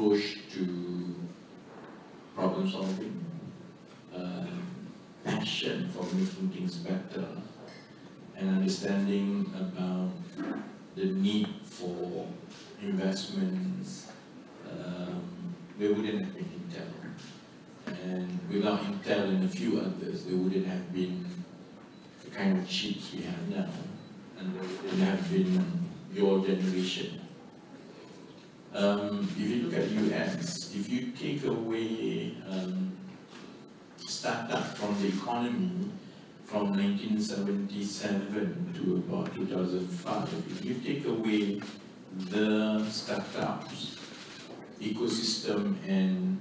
approach to problem solving, passion for making things better, and understanding about the need for investments. There wouldn't have been Intel. And without Intel and a few others, there wouldn't have been the kind of chips we have now. And there wouldn't have been your generation. If you look at US, if you take away startup from the economy from 1977 to about 2005, if you take away the startups, ecosystem and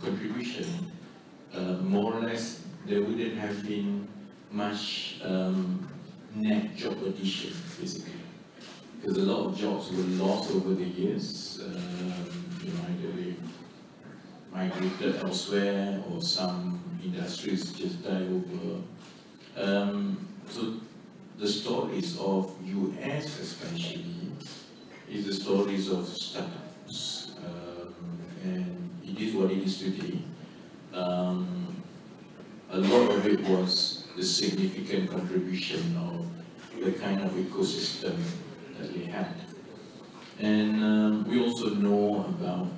contribution, more or less there wouldn't have been much net job addition, basically. Because a lot of jobs were lost over the years, either they migrated elsewhere or some industries just died over. So the stories of US especially is the stories of startups, and it is what it is today. A lot of it was the significant contribution of the kind of ecosystem that they had. And we also know about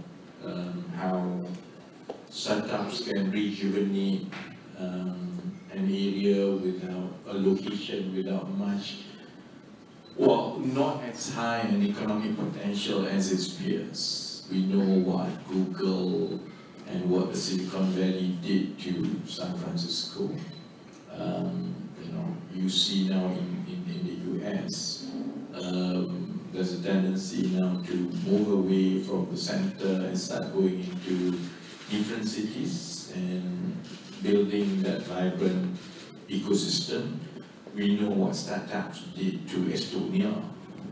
how startups can rejuvenate an area without a location, without much, well, not as high an economic potential as its peers. We know what Google and what the Silicon Valley did to San Francisco. You see now in the US, there's a tendency now to move away from the center and start going into different cities and building that vibrant ecosystem. We know what startups did to Estonia,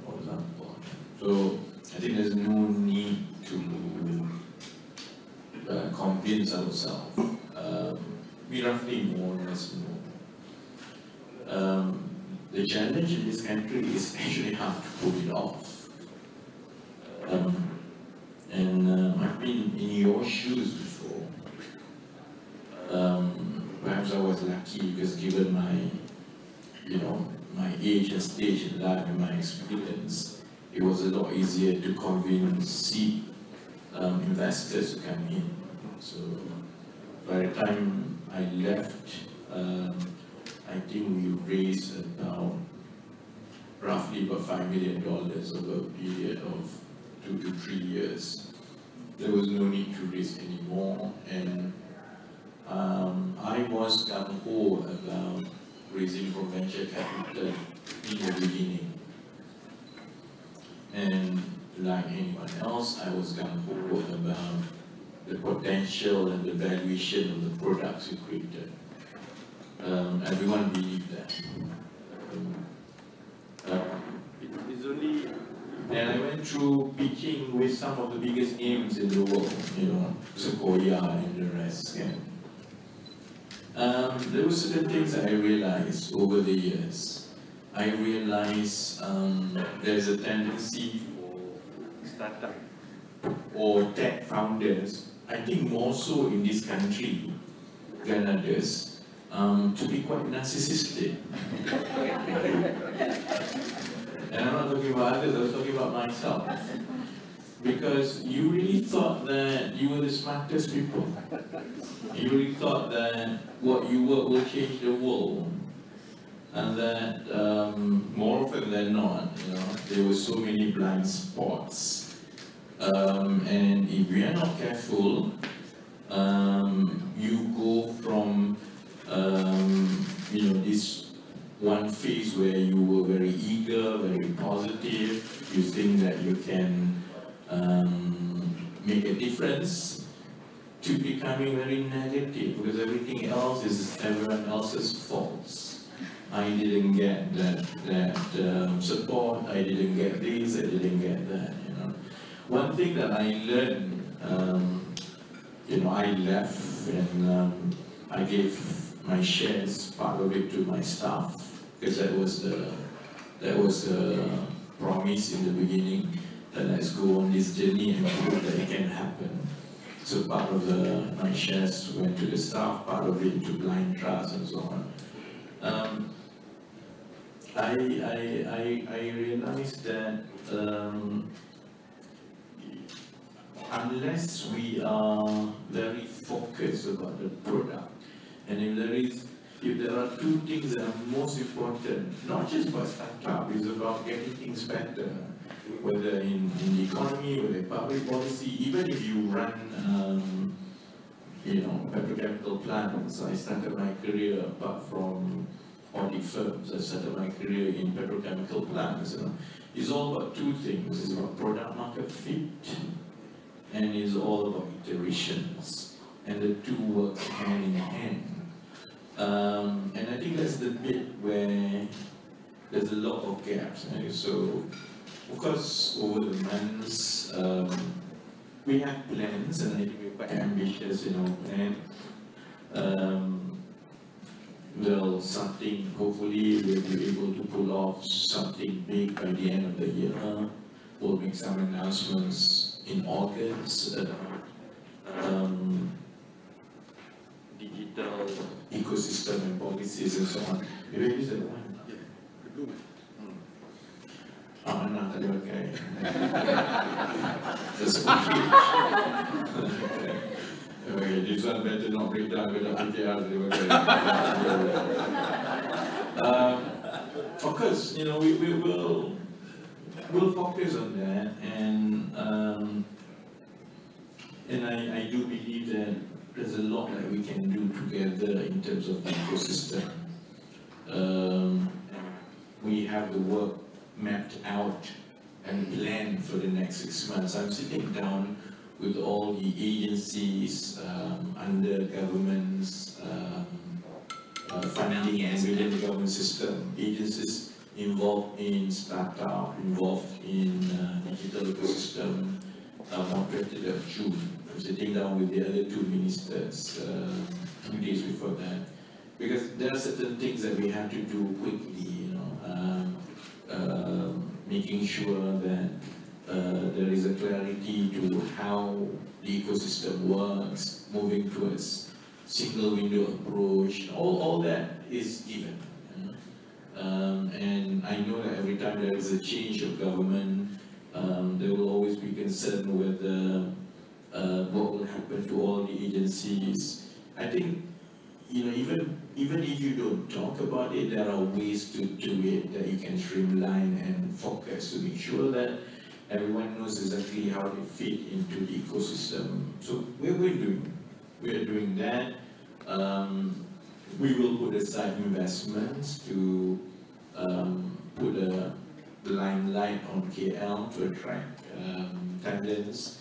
for example. So I think there's no need to convince ourselves. We roughly more or less know. The challenge in this country is actually how to pull it off. I've been in your shoes before. Perhaps I was lucky because given my age and stage in life and my experience, it was a lot easier to convince seed investors to come in. So by the time I left, I think we raised roughly about $5 million over a period of 2 to 3 years. There was no need to raise anymore, and I was gung-ho about raising from venture capital in the beginning. And like anyone else, I was gung-ho about the potential and the valuation of the products we created. Everyone believed that. It's only, and I went through pitching with some of the biggest names in the world, Sequoia and the rest. There were certain things that I realized over the years. I realized there's a tendency for startup or tech founders, I think more so in this country than others, to be quite narcissistic. And I'm not talking about others, I was talking about myself. Because you really thought that you were the smartest people. You really thought that what you work will change the world. And that more often than not, there were so many blind spots. And if we are not careful, you go from this one phase where you were very eager, very positive, you think that you can make a difference, to becoming very negative because everything else is everyone else's faults. I didn't get that support, I didn't get this, I didn't get that, One thing that I learned, I left and I gave my shares, part of it, to my staff, because that was the promise in the beginning. let's go on this journey and prove that it can happen. So part of my shares went to the staff, part of it to blind trust and so on. I realized that unless we are very focused about the product, and if there are two things that are most important, not just for startup, it's about getting things better, whether in the economy, whether public policy, even if you run, petrochemical plants. I started my career apart from audit firms. I started my career in petrochemical plants. It's all about two things. It's about product market fit, and it's all about iterations, and the two work hand in hand. And I think that's the bit where there's a lot of gaps. Right? So, of course, over the months, we have plans, and I think we're quite ambitious in our plan. Well, something, hopefully we'll be able to pull off something big by the end of the year. We'll make some announcements in August. Digital ecosystem and policies and so on. Maybe this is the one. Yeah, the blue one. No, tadi pakai. The okay, this one better not break down with the PTR. Of course, we'll focus on that, and I do believe that there's a lot that we can do together in terms of the ecosystem. We have the work mapped out and planned for the next 6 months. I'm sitting down with all the agencies under government's funding and within the government system, agencies involved in startup, involved in digital ecosystem, on 20th of June. I'm sitting down with the other two ministers 2 days before that, because there are certain things that we have to do quickly, making sure that there is a clarity to how the ecosystem works, moving towards single window approach. All that is given. And I know that every time there is a change of government, there will always be concern whether what will happen to all the agencies. I think, even if you don't talk about it, there are ways to do it that you can streamline and focus to make sure that everyone knows exactly how they fit into the ecosystem. So we're doing that. We will put aside investments to put a limelight on KL to attract talents.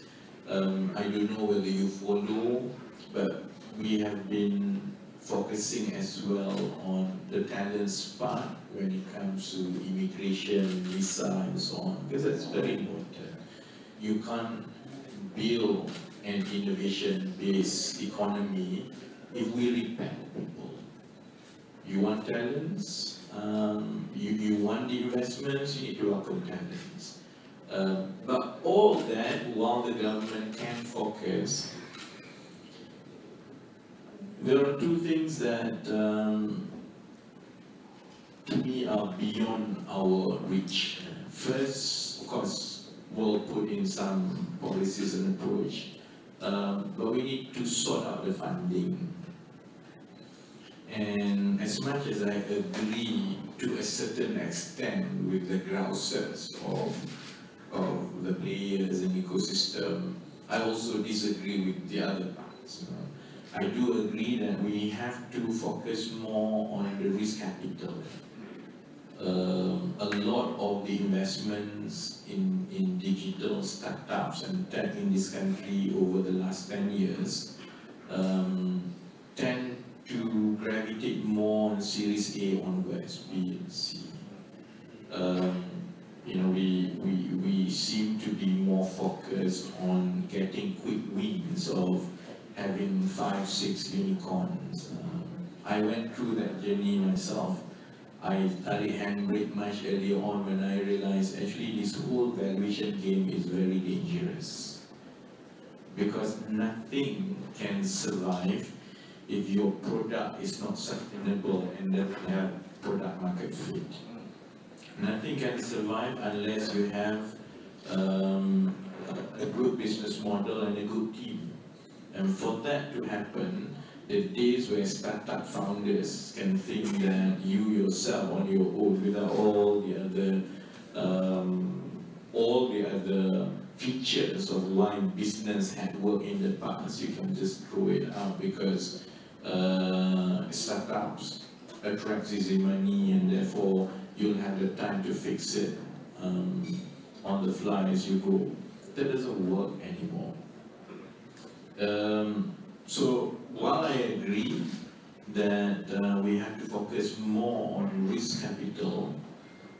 I don't know whether you follow, but we have been focusing as well on the talents part when it comes to immigration, visa, and so on, because that's very important. You can't build an innovation-based economy if we repel people. You want talents, you want the investments, you need to welcome talents. But all that, while the government can focus, there are two things that, to me, are beyond our reach. First, of course, we'll put in some policies and approach, but we need to sort out the funding. And as much as I agree to a certain extent with the grousers of the players in the ecosystem, I also disagree with the other parts. I do agree that we have to focus more on the risk capital. A lot of the investments in digital startups and tech in this country over the last 10 years tend to gravitate more on Series A onwards, B and C. We seem to be more focused on getting quick wins of having 5, 6 unicorns. I went through that journey myself. I started handbrake much earlier on when I realized actually this whole valuation game is very dangerous. Because nothing can survive if your product is not sustainable and doesn't have product market fit. Nothing can survive unless you have a good business model and a good team. And for that to happen, the days where startup founders can think that you yourself on your own, without all the other features of why business had worked in the past, you can just throw it out because startups attract easy money and therefore you'll have the time to fix it on the fly as you go. That doesn't work anymore. So while I agree that we have to focus more on risk capital,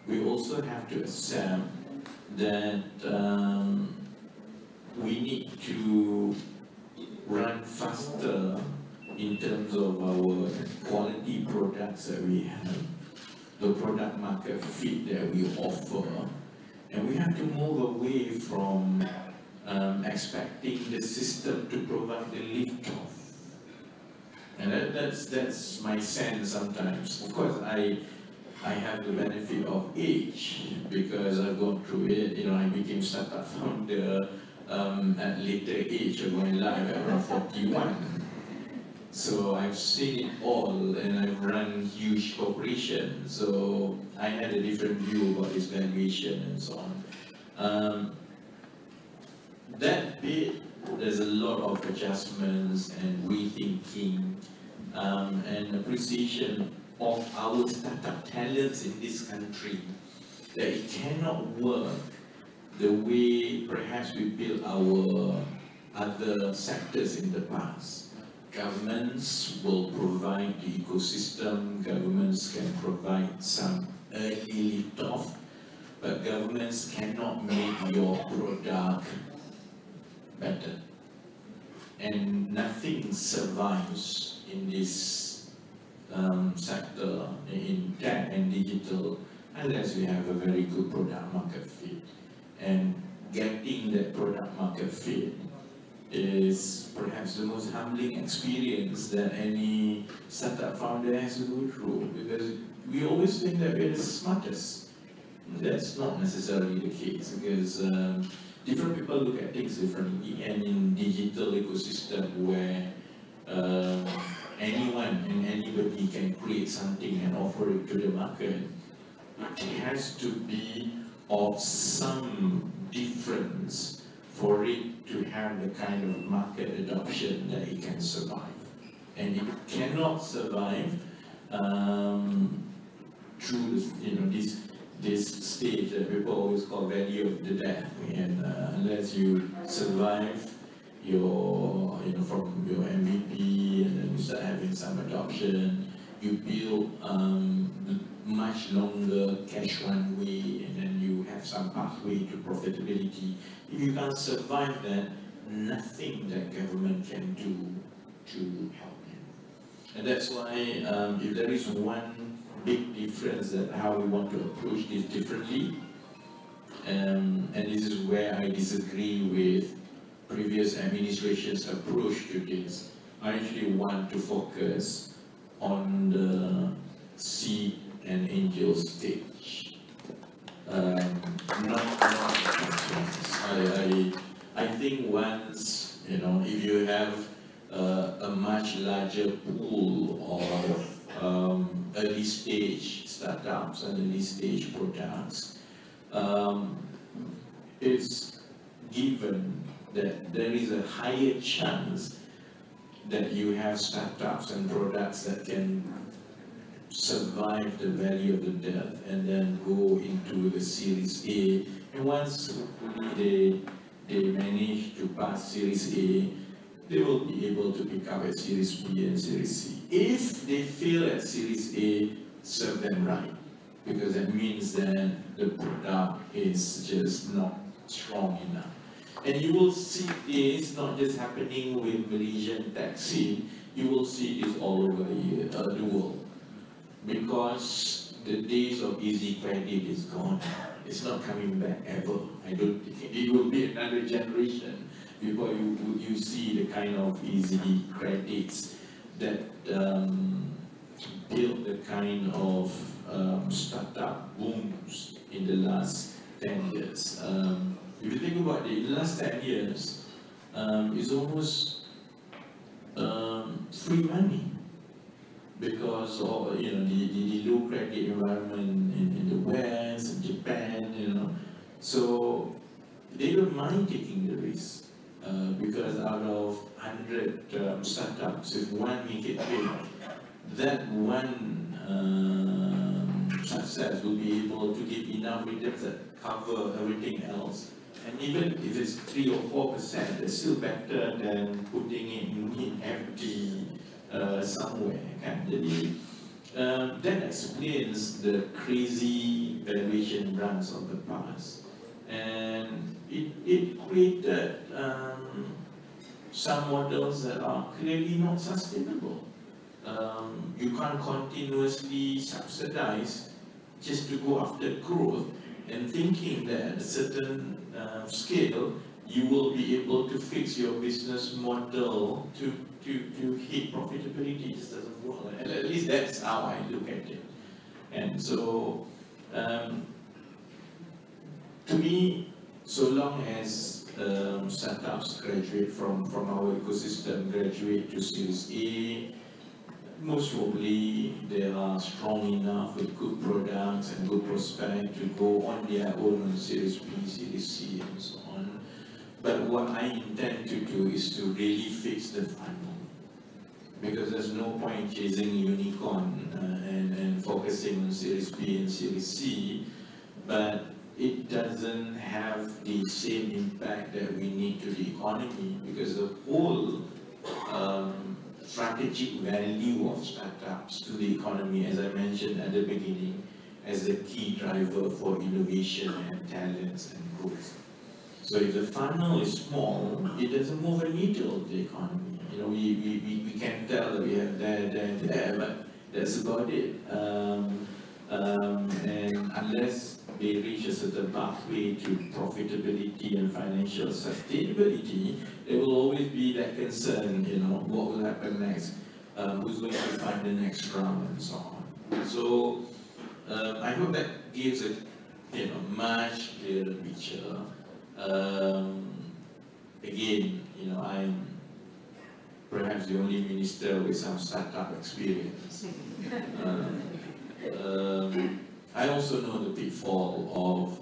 we also have to accept that we need to run faster in terms of our quality products that we have, the product market fit that we offer, and we have to move away from expecting the system to provide the lift-off. And that's my sense sometimes. Of course, I have the benefit of age because I've gone through it. You know, I became startup founder at later age of my life, at around 41. So I've seen it all, and I've run huge corporations. So I had a different view about this valuation and so on. That bit, there's a lot of adjustments and rethinking and appreciation of our startup talents in this country, that it cannot work the way perhaps we built our other sectors in the past. Governments will provide the ecosystem, governments can provide some early lift-off, but governments cannot make your product better. And nothing survives in this sector, in tech and digital, unless we have a very good product market fit. And getting that product market fit is perhaps the most humbling experience that any startup founder has to go through, because we always think that we're the smartest. That's not necessarily the case, because different people look at things differently, and in digital ecosystem where anyone and anybody can create something and offer it to the market, it has to be of some difference for it to have the kind of market adoption that it can survive. And it cannot survive through this stage that people always call value of the death. And unless you survive your, from your MVP, and then you start having some adoption, you build much longer cash runway, and then you have some pathway to profitability. If you can't survive that, nothing that government can do to help you. And that's why if there is one big difference that how we want to approach this differently, and this is where I disagree with previous administration's approach to this. I actually want to focus on the seed and angel stage. I think once, if you have a much larger pool of early stage startups and early stage products, it's given that there is a higher chance that you have startups and products that can survive the value of the death and then go into the Series A. And once hopefully they manage to pass Series A, they will be able to pick up at Series B and Series C. If they fail at Series A, serve them right, because that means that the product is just not strong enough. And you will see this not just happening with Malaysian tech scene, you will see this all over the world. Because the days of easy credit is gone. It's not coming back ever. I don't think it will be another generation before you see the kind of easy credits that built the kind of startup booms in the last 10 years. If you think about it, in the last 10 years, it's almost free money because of the low credit environment in the West, in Japan, so they don't mind taking the risk because out of 100 startups, if one make it big, that one success will be able to give enough returns that cover everything else. And even if it's 3 or 4%, it's still better than putting it in empty somewhere. That explains the crazy valuation runs of the past. And it created some models that are clearly not sustainable. You can't continuously subsidize just to go after growth and thinking that at a certain scale you will be able to fix your business model to hit profitability. It just doesn't work. At least that's how I look at it. And so to me, so long as startups graduate from our ecosystem, graduate to Series A, most probably they are strong enough with good products and good prospect to go on their own on Series B, Series C, and so on. But what I intend to do is to really fix the funnel, because there's no point chasing unicorn and focusing on Series B and Series C, but it doesn't have the same impact that we need to the economy, because the whole strategic value of startups to the economy, as I mentioned at the beginning, as the key driver for innovation and talents and growth. So if the funnel is small, it doesn't move a needle of the economy. We can tell that we have there, but that's about it. And unless they reach a certain pathway to profitability and financial sustainability, there will always be that concern, what will happen next? Who's going to find the next round and so on. So I hope that gives a much clearer picture. Again, I'm perhaps the only minister with some startup experience. I also know the pitfall of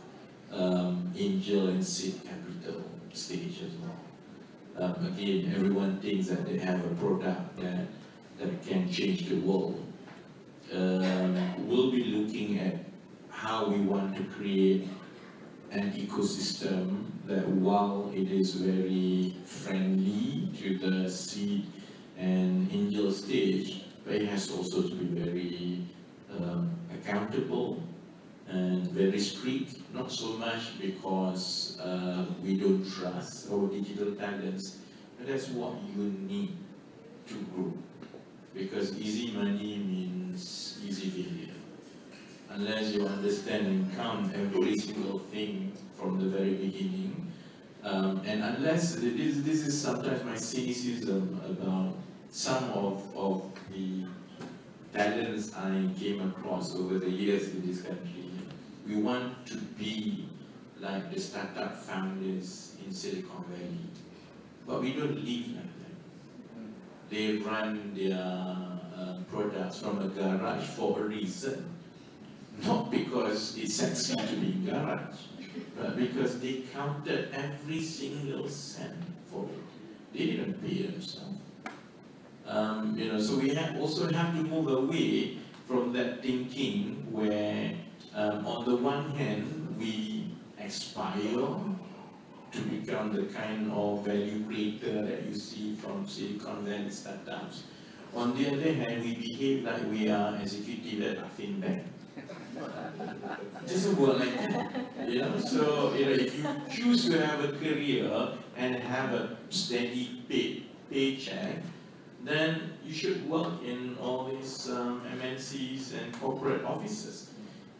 angel and seed capital stage as well. Again, everyone thinks that they have a product that can change the world. We'll be looking at how we want to create an ecosystem that, while it is very friendly to the seed and angel stage, but it has also to be very accountable and very strict, not so much because we don't trust our digital talents, but that's what you need to grow. Because easy money means easy failure. Unless you understand and count every single thing from the very beginning, and unless, this is sometimes my cynicism about some of the talents I came across over the years in this country. We want to be like the startup founders in Silicon Valley, but we don't live like them. They run their products from a garage for a reason, not because it's sexy to be in garage, but because they counted every single cent for it. They didn't pay themselves. So we also have to move away from that thinking where, on the one hand, we aspire to become the kind of value creator that you see from Silicon Valley startups. On the other hand, we behave like we are executive at a fintech. It doesn't work like that. So if you choose to have a career and have a steady paycheck, then you should work in all these MNCs and corporate offices.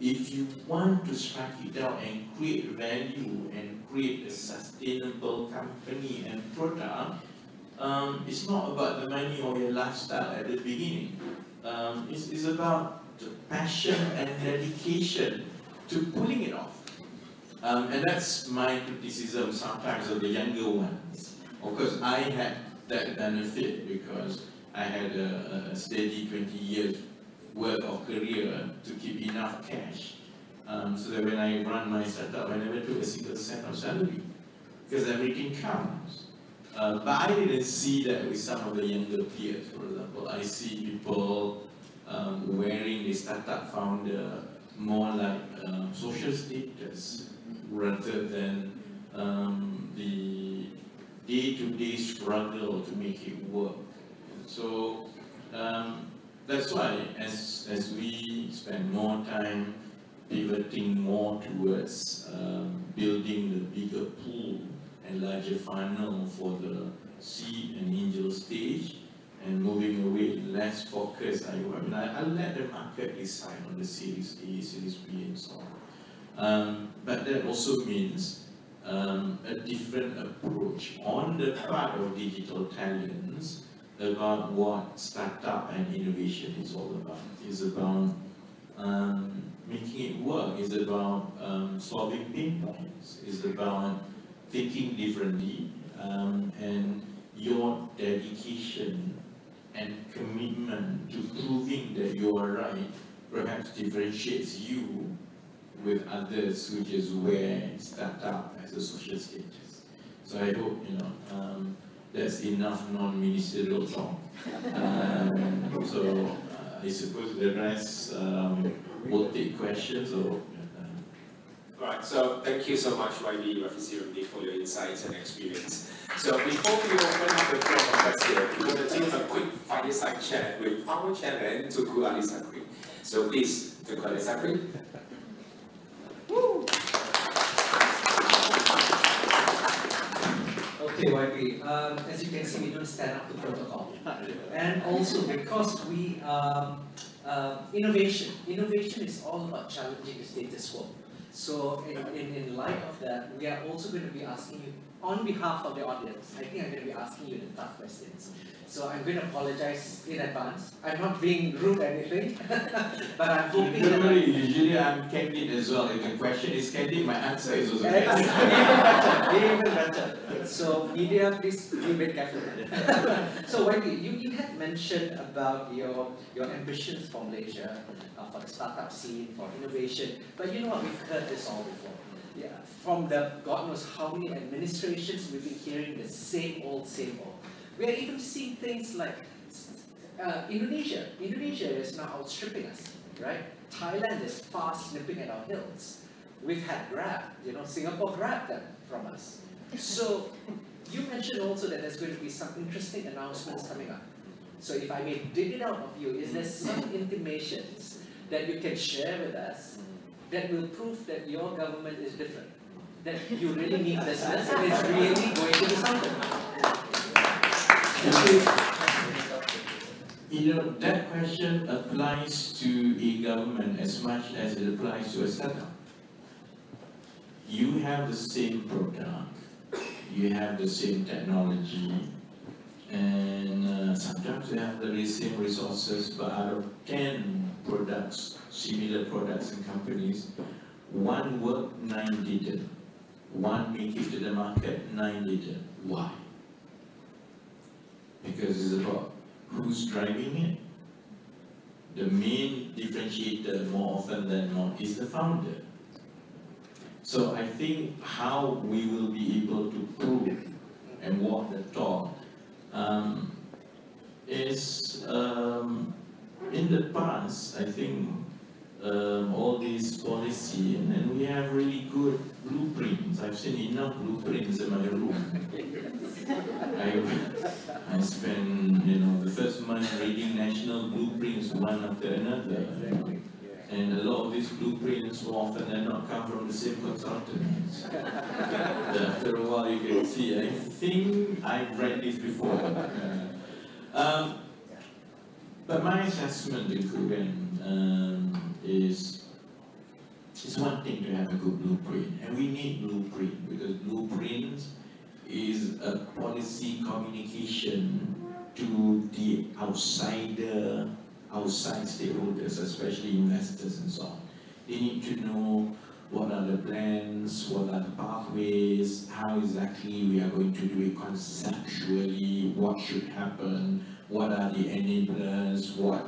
if you want to strike it down and create value and create a sustainable company and product, it's not about the money or your lifestyle at the beginning. It's about the passion and dedication to pulling it off. And that's my criticism sometimes of the younger ones. Of course, I had that benefit because I had a steady 20 years worth of career to keep enough cash. So that when I run my startup, I never took a single cent of salary because everything counts. But I didn't see that with some of the younger peers. For example, I see people wearing the startup founder more like social status rather than the day-to-day struggle to make it work. So that's why as we spend more time pivoting more towards building the bigger pool and larger funnel for the seed and angel stage, and moving away less focus, I'll let the market decide on the Series A, Series B, and so on. But that also means a different approach on the part of digital talents about what startup and innovation is all about. It's about making it work. It's about solving pain points. It's about thinking differently, and your dedication and commitment to proving that you are right perhaps differentiates you with others who just wear startup as a social status. So I hope that's enough non-ministerial talk. So I suppose the rest will take questions or. Right, so thank you so much, YB, Rafizi Ramli, for your insights and experience. So before we open up the floor for questions, we want to do a quick fireside chat with our chairman, Tunku Ali Sakri. So please, Tunku Ali Sakri. Okay, YB, as you can see, we don't stand up to protocol. And also because we, innovation is all about challenging the status quo. So in light of that, we are also going to be asking you, on behalf of the audience, I think I'm going to be asking you the tough questions. So I'm going to apologize in advance. I'm not being rude or anything, but I'm hoping that... Usually I'm candid as well. If the question is candid, my answer is also candid. Even better. So media, please be very careful. So Wendy, you had mentioned about your ambitions for Malaysia, for the startup scene, for innovation. But you know what, we've heard this all before. Yeah, from the God knows how many administrations we've been hearing the same old. We are even seeing things like Indonesia. Indonesia is now outstripping us, right? Thailand is fast nipping at our heels. We've had Grab, Singapore grabbed them from us. So you mentioned also that there's going to be some interesting announcements coming up. So if I may dig it out of you, is there some intimations that you can share with us that will prove that your government is different? That you really need business and it's really going to do something? That question applies to a government as much as it applies to a startup. You have the same product, you have the same technology, and sometimes you have the same resources, but out of 10 products, similar products and companies, one worked, 9 didn't. One make it to the market, 9 didn't. Why? Because it's about who's driving it. The main differentiator more often than not is the founder. So I think how we will be able to prove and walk the talk is in the past, I think all these policy, and we have really good blueprints. I've seen enough blueprints in my room. I spent the first month reading national blueprints one after another. And a lot of these blueprints more often than not come from the same consultants. After a while you can see, I think I've read this before. But my assessment, is it's one thing to have a good blueprint, and we need blueprint because blueprint is a policy communication to the outside stakeholders, especially investors and so on. They need to know what are the plans, what are the pathways, how exactly we are going to do it conceptually, what should happen, what are the enablers, what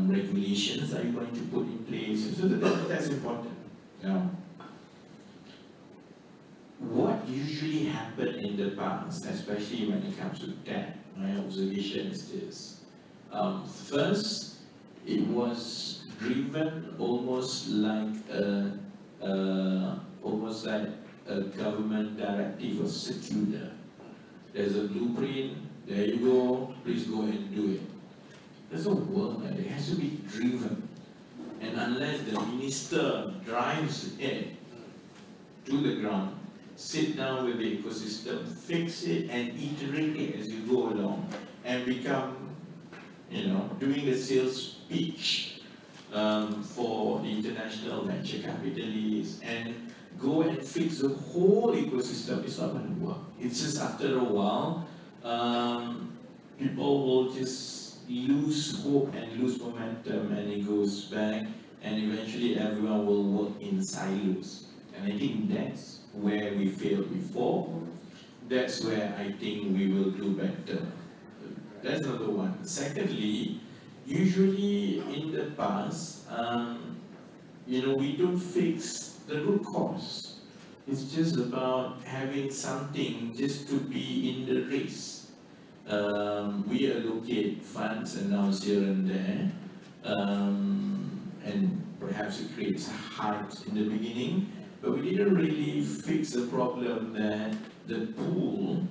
regulations are you going to put in place. So that's important. Now, what usually happened in the past, especially when it comes to debt, my observation is this. First, it was driven almost like a government directive or circular. There's a blueprint, there you go, please go and do it. It doesn't work, man. It has to be driven. And unless the minister drives it to the ground, sit down with the ecosystem, fix it and iterate it as you go along and become, doing the sales pitch for the international venture capitalists and go and fix the whole ecosystem. It's not going to work. It's just after a while, people will just lose hope and lose momentum, and it goes back, and eventually everyone will work in silos. And I think that's where we failed before. That's where I think we will do better. That's another one. Secondly, usually in the past, we don't fix the root cause. It's just about having something just to be in the race. We allocate funds announced here and there, and perhaps it creates hype in the beginning, but we didn't really fix the problem that the pool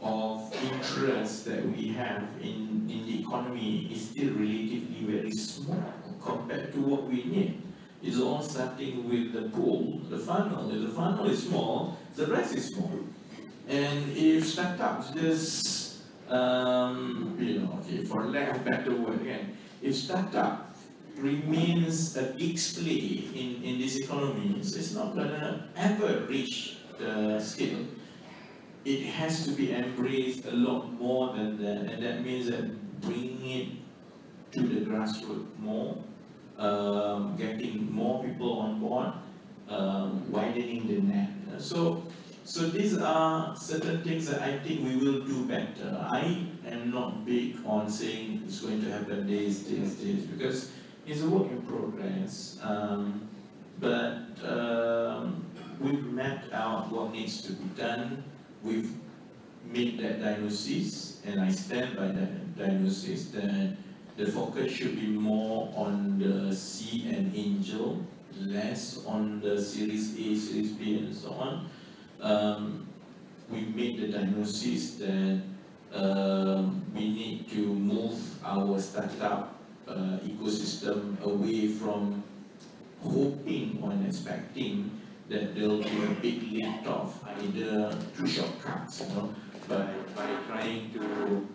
of interest that we have in the economy is still relatively very small compared to what we need. It's all starting with the pool, the funnel. If the funnel is small, the rest is small. And if startups just for lack of a better word again, if startup remains a display in these economies, it's not gonna ever reach the scale. It has to be embraced a lot more than that, and that means that bringing it to the grassroots more, getting more people on board, widening the net. So these are certain things that I think we will do better. I am not big on saying it's going to happen this, because it's a work in progress. But we've mapped out what needs to be done. We've made that diagnosis, and I stand by that diagnosis that the focus should be more on the seed and angel, less on the Series A, Series B, and so on. We made the diagnosis that we need to move our startup ecosystem away from hoping or expecting that there will be a big lift off either through shortcuts, by trying to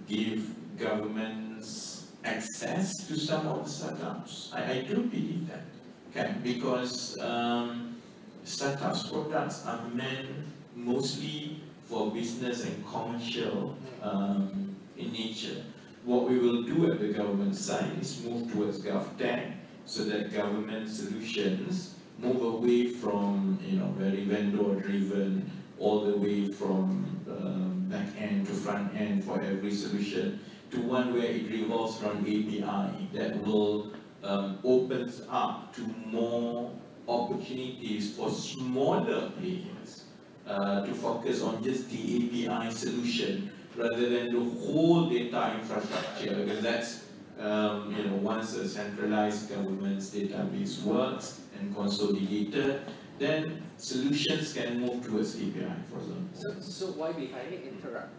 give governments access to some of the startups. I do believe that, okay, because startups products are meant mostly for business and commercial in nature. What we will do at the government side is move towards GovTech so that government solutions move away from very vendor driven all the way from back end to front end for every solution to one where it revolves around API that will opens up to more opportunities for smaller players to focus on just the API solution rather than the whole data infrastructure, because that's once a centralized government's database works and consolidated, then solutions can move towards API, for example. So why if I may interrupt?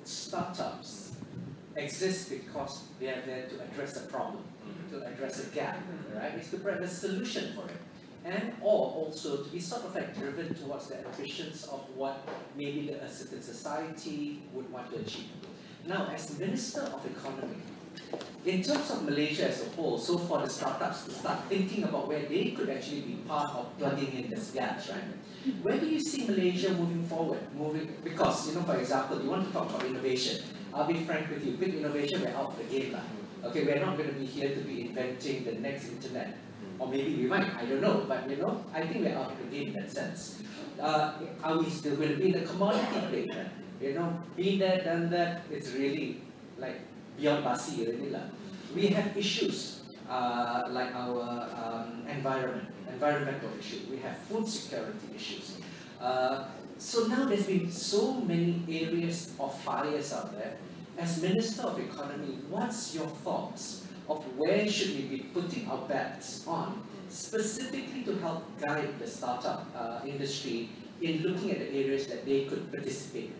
Startups exist because they are there to address a problem, to address a gap, right? It's to provide a solution for it. And or also to be sort of like driven towards the ambitions of what maybe a certain society would want to achieve. Now, as Minister of Economy, In terms of Malaysia as a whole, so for the startups to start thinking about where they could actually be part of plugging in these gaps, right? Where do you see Malaysia moving forward? Because, you know, for example, you want to talk about innovation. I'll be frank with you, big innovation, we're out of the game now. Okay, we're not going to be here to be inventing the next internet. Or maybe we might, I don't know, but you know, I think we're out of the game in that sense. Are we still going to be in the commodity play? You know, been there, done that, it's really like beyond basi already. We have issues like our environmental issues. We have food security issues. So now there's been so many areas of fires out there. As Minister of Economy, what's your thoughts of where should we be putting our bets on, specifically to help guide the startup industry in looking at the areas that they could participate in?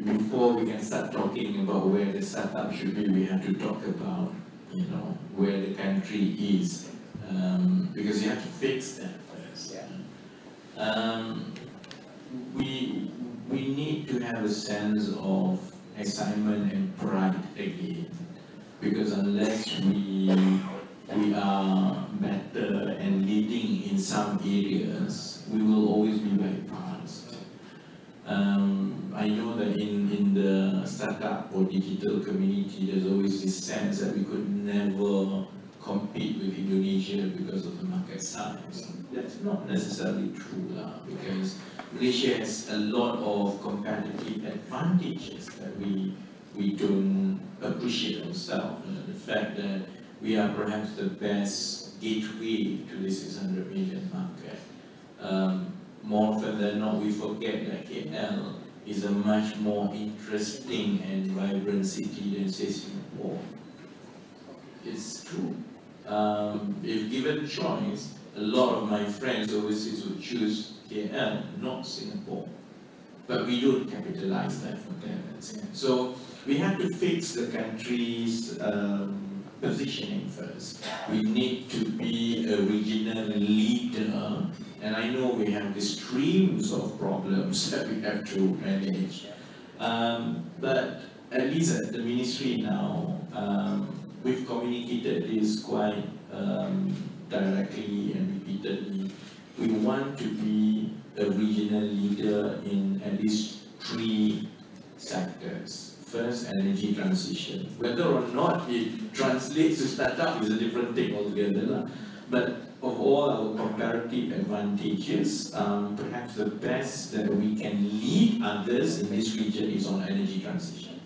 Before we can start talking about where the startup should be, we have to talk about, you know, where the country is, because you have to fix that first. Yeah. We need to have a sense of excitement and pride again, because unless we are better and leading in some areas, we will always be bypassed. I know that in the startup or digital community, there's always this sense that we could never compete with Indonesia because of the market size. That's not necessarily true, because Malaysia has a lot of competitive advantages that we don't appreciate ourselves. The fact that we are perhaps the best gateway to the 600 million market. More often than not, we forget that KL is a much more interesting and vibrant city than, say, Singapore. It's true. If given choice, a lot of my friends overseas would choose KL, not Singapore. But we don't capitalize that for them. So we have to fix the country's positioning first. We need to be a regional leader, and I know we have the streams of problems that we have to manage. But at least at the ministry now, we've communicated this quite directly and repeatedly. We want to be a regional leader in at least 3 sectors. First, energy transition. Whether or not it translates to startup is a different thing altogether. But of all our comparative advantages, perhaps the best that we can lead others in this region is on energy transition.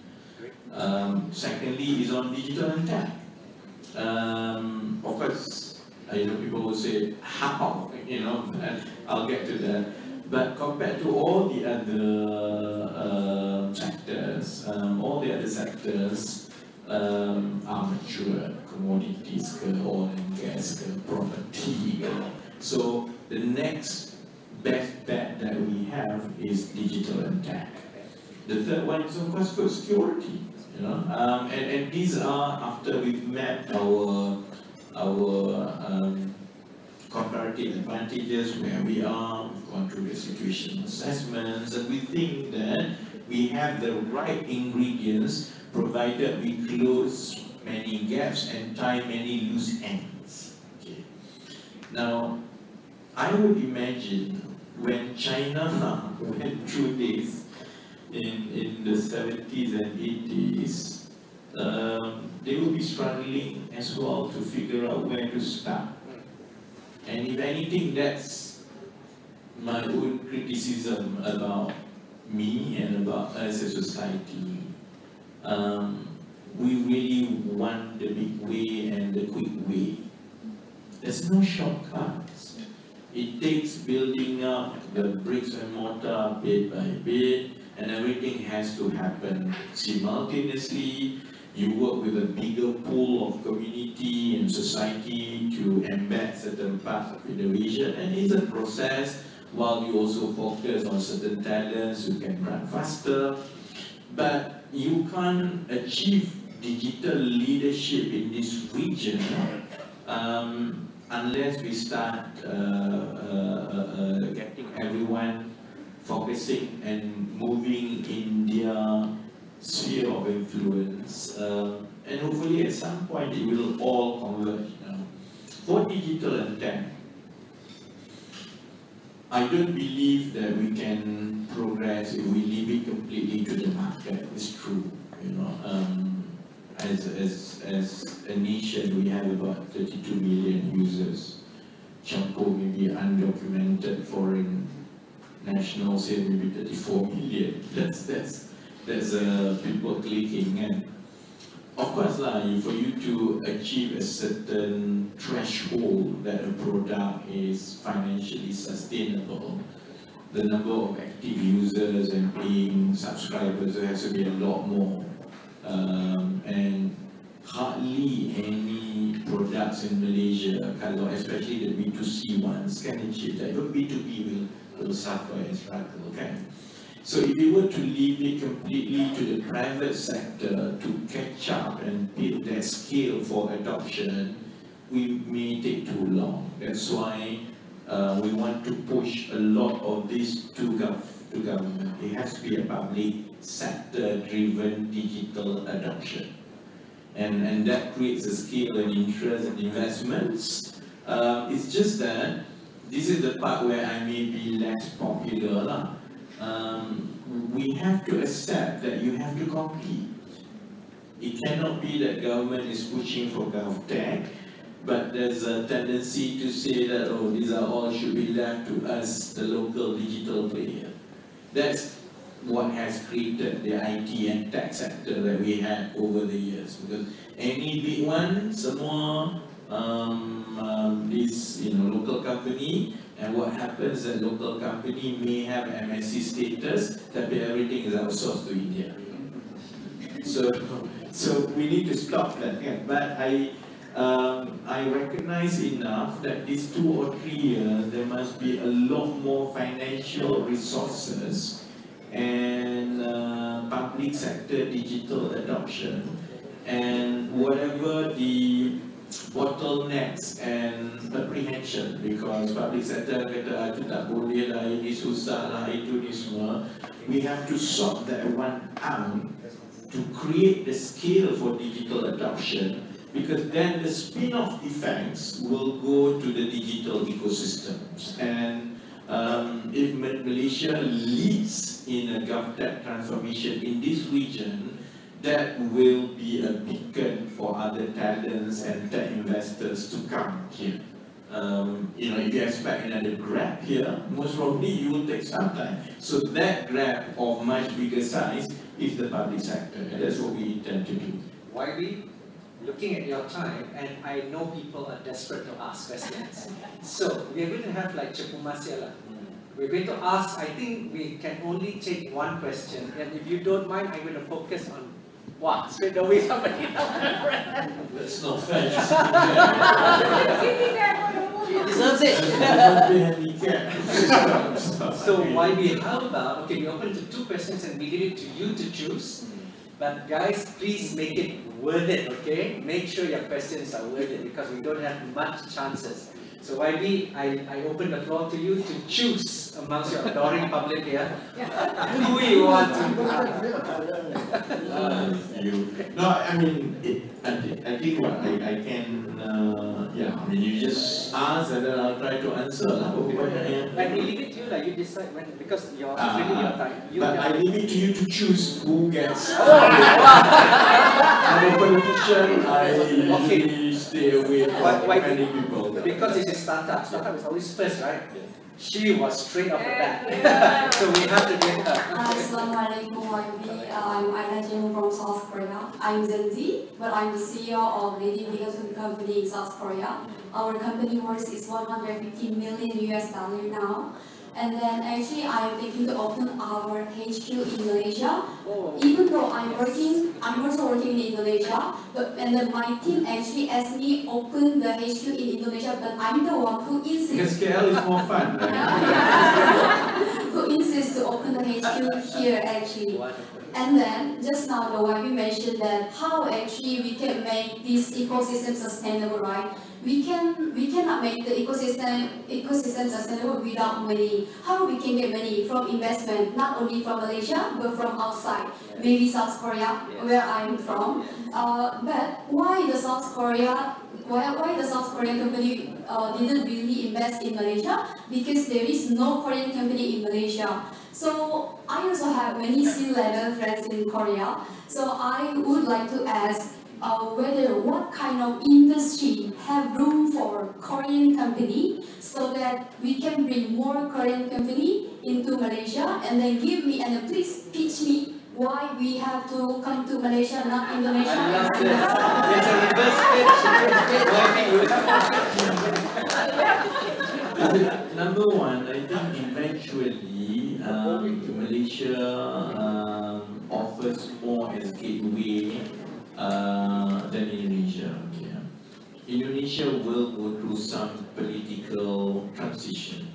Secondly, is on digital and tech. Of course, I know people will say, how? You know, I'll get to that. But compared to all the other sectors, are mature, commodities, oil and gas, property. So the next best bet that we have is digital and tech. The third one is, of course, food security. You know, and these are after we've met our comparative advantages, where we are, we've gone through the situation assessments, and we think that we have the right ingredients, provided we close many gaps and tie many loose ends. Okay. Now, I would imagine when China went through this in the 70s and 80s, they will be struggling as well to figure out where to start. And if anything, that's my own criticism about me and about us as a society. We really want the big way and the quick way. There's no shortcuts. It takes building up the bricks and mortar bit by bit, and everything has to happen simultaneously. You work with a bigger pool of community and society to embed certain parts of innovation, and it's a process, while you also focus on certain talents who can run faster. But you can't achieve digital leadership in this region unless we start getting everyone focusing and moving in their sphere of influence, and hopefully at some point it will all converge. For digital and tech, I don't believe that we can progress if we leave it completely to the market. It's true, as a nation we have about 32 million users. Campur maybe undocumented foreign nationals here maybe 34 million. That's people clicking, and of course for you to achieve a certain threshold that a product is financially sustainable, the number of active users and paying subscribers has to be a lot more, and hardly any products in Malaysia, especially the B2C ones, can achieve that. But B2B will suffer and struggle. Okay? So if we were to leave it completely to the private sector to catch up and build that scale for adoption, we may take too long. That's why we want to push a lot of this to government. It has to be a public sector-driven digital adoption. And that creates a scale and interest and investments. It's just that this is the part where I may be less popular. We have to accept that you have to compete. It cannot be that government is pushing for GovTech, but there's a tendency to say that, oh, these are all should be left to us, the local digital player. That's what has created the IT and tech sector that we had over the years. Because any big one, semua this local company, and what happens that local company may have MSC status, but everything is outsourced to India. So we need to stop that. Yeah. But I recognize enough that these 2 or 3 years there must be a lot more financial resources and public sector digital adoption, and whatever the bottlenecks and apprehension, because public sector kata itu tak boleh lah, ini susah lah, itu ni semua. We have to sort that one out to create the scale for digital adoption, because then the spin-off effects will go to the digital ecosystems. And if Malaysia leads in a GovTech transformation in this region, that will be a beacon for other talents and tech investors to come here. If you expect another grab here, most probably you will take some time. So that grab of much bigger size is the public sector, and that's what we intend to do. Wiley, looking at your time, and I know people are desperate to ask questions. So we are going to have like Cepu Masya lah. We're going to ask, I think we can only take one question, and if you don't mind, I'm going to focus on straight away somebody else. That's not fair. He deserves it. So Wiley, how about, okay, we open to 2 questions and we leave it to you to choose. But guys, please make it worth it, okay? Make sure your questions are worth it, because we don't have much chances. So Wiley, I open the floor to you to choose amongst your adoring public here. Who you want to? No, I mean, I think what I can, you just ask and then I'll try to answer. And we leave it to you, like you decide when, because you're really your time. But I leave it to you to choose who gets. I'm a politician, I usually stay away from offending people. Because it's a startup. Startup is always first, right? She was straight off the bat. So we have to get her. Assalamualaikum warahmatullahi wabarakatuh. I'm Aina Jemu from South Korea. I'm Gen Z, but I'm the CEO of the biggest food company in South Korea. Our company worth is $150 million now. And then actually I'm thinking to open our HQ in Malaysia. Even though I'm also working in Indonesia, and then my team actually asked me open the HQ in Indonesia, but I'm the one who insists. Because KL is more fun, right? Who insists to open the HQ here actually. And then just now the YB mentioned that how actually we can make this ecosystem sustainable, right? we cannot make the ecosystem sustainable without money. How we can get money from investment, not only from Malaysia but from outside, maybe South Korea, where I'm from. But why the South Korea? Why the South Korean company didn't really invest in Malaysia? Because there is no Korean company in Malaysia. So I also have many C-level friends in Korea. So I would like to ask whether what kind of industry have room for Korean company so that we can bring more Korean company into Malaysia, and then give me and please teach me why we have to come to Malaysia, not Indonesia. I love this. It's a reverse pitch. Number one, I think eventually Malaysia offers more as gateway than Indonesia. Okay. Indonesia will go through some political transition.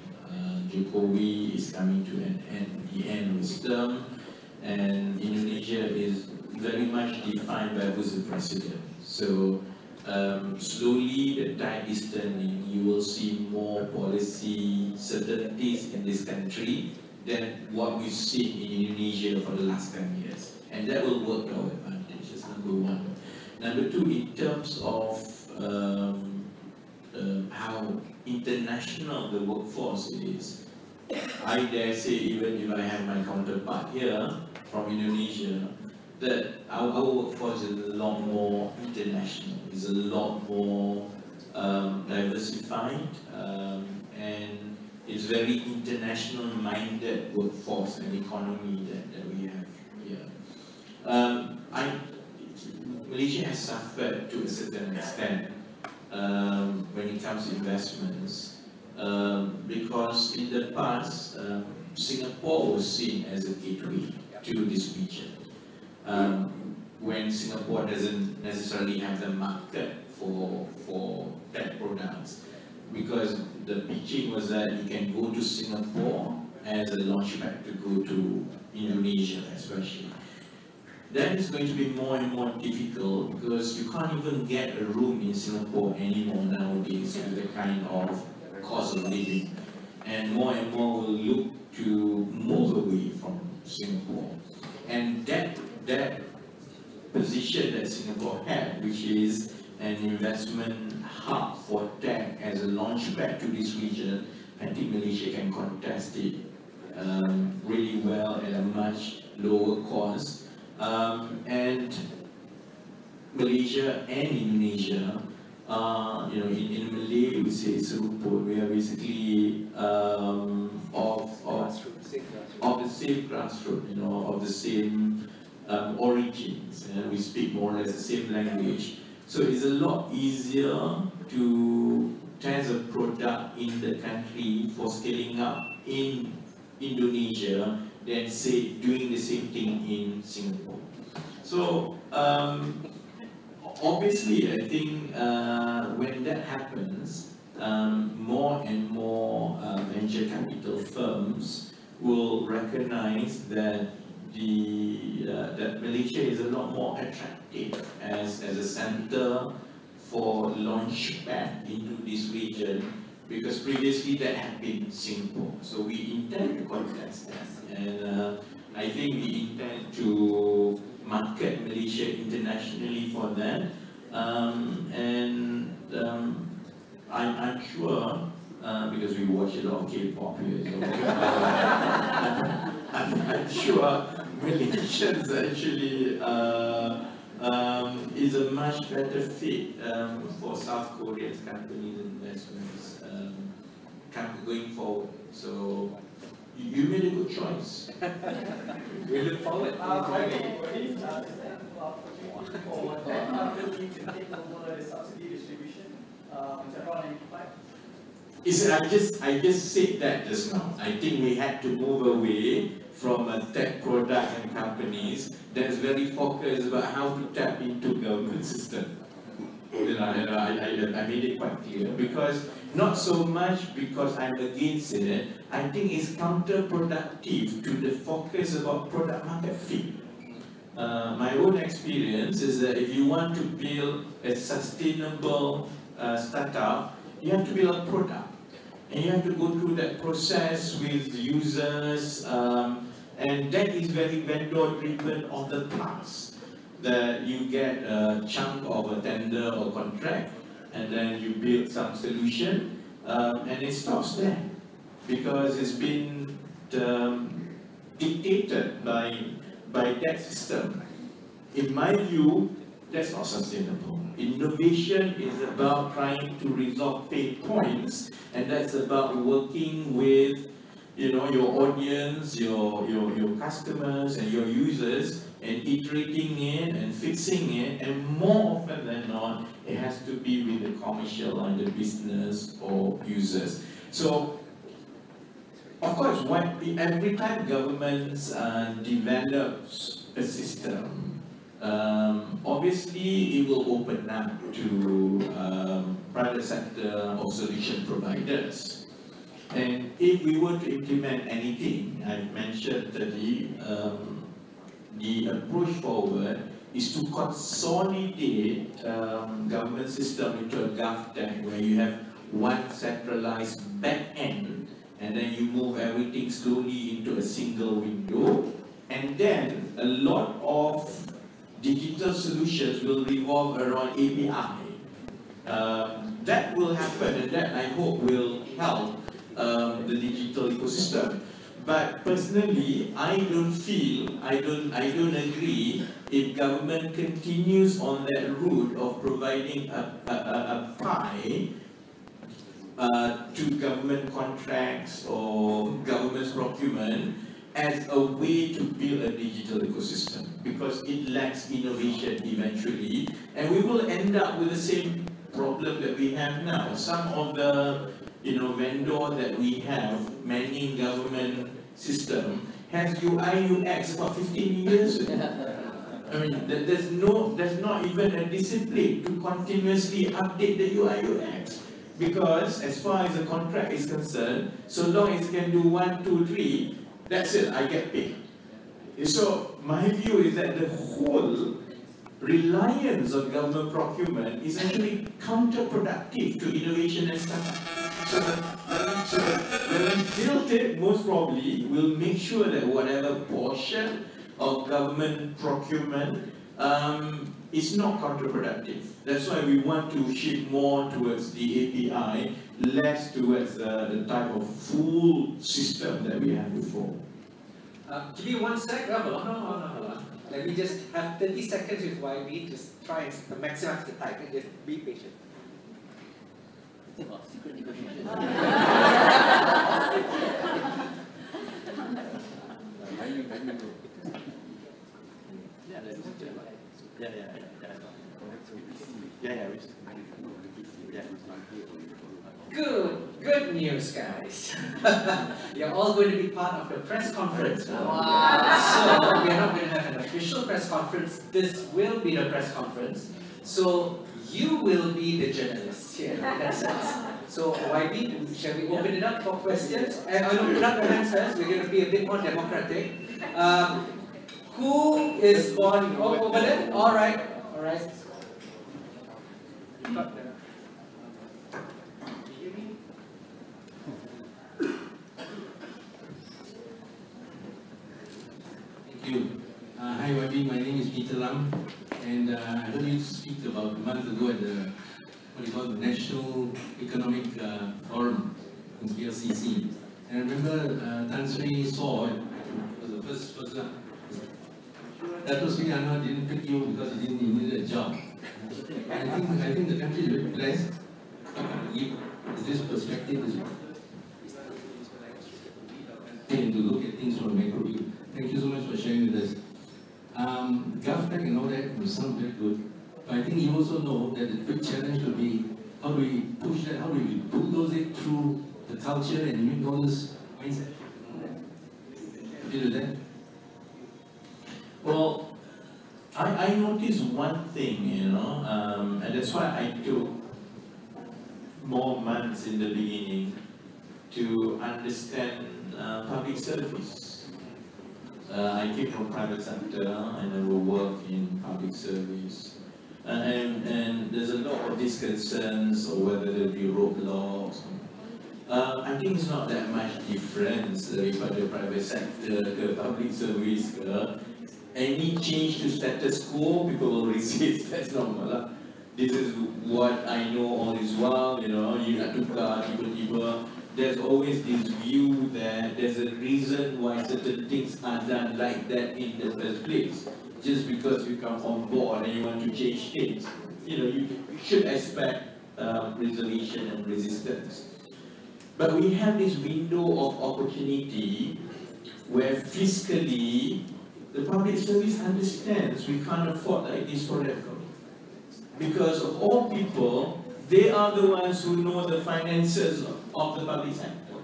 Jokowi is coming to the end of his term, and Indonesia is very much defined by who's the president. So slowly the tide is turning. You will see more policy certainties in this country than what we've seen in Indonesia for the last 10 years. And that will work to our advantage, that's number one. Number two, in terms of how international the workforce is, I dare say, even if I have my counterpart here from Indonesia, that our workforce is a lot more international, is a lot more diversified, and it's very international minded workforce and economy that we have here. Malaysia has suffered to a certain extent when it comes to investments, because in the past Singapore was seen as a gateway to this region. When Singapore doesn't necessarily have the market for tech products, because the pitching was that you can go to Singapore as a launchpad to go to Indonesia especially. That is going to be more and more difficult because you can't even get a room in Singapore anymore nowadays with the kind of cost of living. And more will look to move away from Singapore. And that position that Singapore had, which is an investment hub for tech as a launchpad to this region, I think Malaysia can contest it really well at a much lower cost. And Malaysia and Indonesia, in Malay we say seruput. We are basically of the same grassroots, of the same origins. We speak more or less the same language, so it's a lot easier to test a product in the country for scaling up in Indonesia than say doing the same thing in Singapore. So obviously, I think when that happens, more and more venture capital firms will recognize that that Malaysia is a lot more attractive as a center for launchpad into this region, because previously that had been Singapore. So we intend to contest that, and I think we intend to market Malaysia internationally for that, and I'm sure, because we watch a lot of K-pop here, so I'm sure Malaysians actually is a much better fit for South Korean companies and investments going forward. So you made a good choice. We look forward to I just said that just now. I think we had to move away from a tech product and companies that's very focused about how to tap into government system. I made it quite clear, because not so much because I'm against it. I think it's counterproductive to the focus about product market fit. My own experience is that if you want to build a sustainable startup, you have to build a product. And you have to go through that process with users, and that is very vendor-driven of the past. That you get a chunk of a tender or contract, and then you build some solution, and it stops there. Because it's been dictated by that system. In my view, that's not sustainable. Innovation is about trying to resolve pain points, and that's about working with, you know, your audience, your customers and your users, and iterating it and fixing it, and more often than not, it has to be with the commercial and the business or users. So, of course, every time governments develops a system, obviously, it will open up to private sector or solution providers. And if we were to implement anything, I've mentioned that the approach forward is to consolidate government system into a GovTech where you have one centralized back end, and then you move everything slowly into a single window, and then a lot of digital solutions will revolve around API. That will happen, and that I hope will help the digital ecosystem. But personally, I don't agree if government continues on that route of providing a pie to government contracts or government's procurement as a way to build a digital ecosystem, because it lacks innovation eventually, and we will end up with the same problem that we have now. Some of the vendor that we have manning government system has UI UX about 15 years ago. I mean, there's not even a discipline to continuously update the UI UX, because as far as the contract is concerned, so long as you can do 1, 2, 3, that's it, I get paid. So my view is that the whole reliance on government procurement is actually counterproductive to innovation and startup. So when we build it, most probably we'll make sure that whatever portion of government procurement is not counterproductive. That's why we want to shift more towards the API, less towards the type of full system that we had before. Give me 1 sec. Hold on. Let me just have 30 seconds with YB. Just try and maximize the time. And just be patient. Secret negotiation. Good news, guys. You're all going to be part of the press conference. Wow. So we're not going to have an official press conference. This will be the press conference. So you will be the journalists here in that sense. So YB, shall we open it up for questions? And I'll open up the hands first. We're going to be a bit more democratic. Who is born over there? All right. Hi YB, my name is Peter Lam, and I heard you speak about a month ago at the the National Economic Forum in PLCC. And I remember Tan Sri saw it was the first person. That was me, Anwar didn't pick you because he needed a job. And I think the country is very blessed. This perspective is to look at things from a macro view. Thank you so much for sharing with us. GovTech and all that will sound very good, but I think you also know that the big challenge will be how do we push that, how do we bulldoze it through the culture and new knowledge mindset. Deal with that? Well, I noticed one thing, and that's why I took more months in the beginning to understand public service. I came from private sector, I never worked in public service. and there's a lot of these concerns or whether there'll be roadblocks. I think it's not that much difference daripada private sector ke public service ke. Any change to status quo, people will resist. That's normal. This is what I know all this while, you know, you nak tukar tiba-tiba. There's always this view that there's a reason why certain things are done like that in the first place. Just because you come on board and you want to change things, you know, you should expect reservation and resistance. But we have this window of opportunity where fiscally the public service understands we can't afford like this forever. Because of all people, they are the ones who know the finances of the public sector.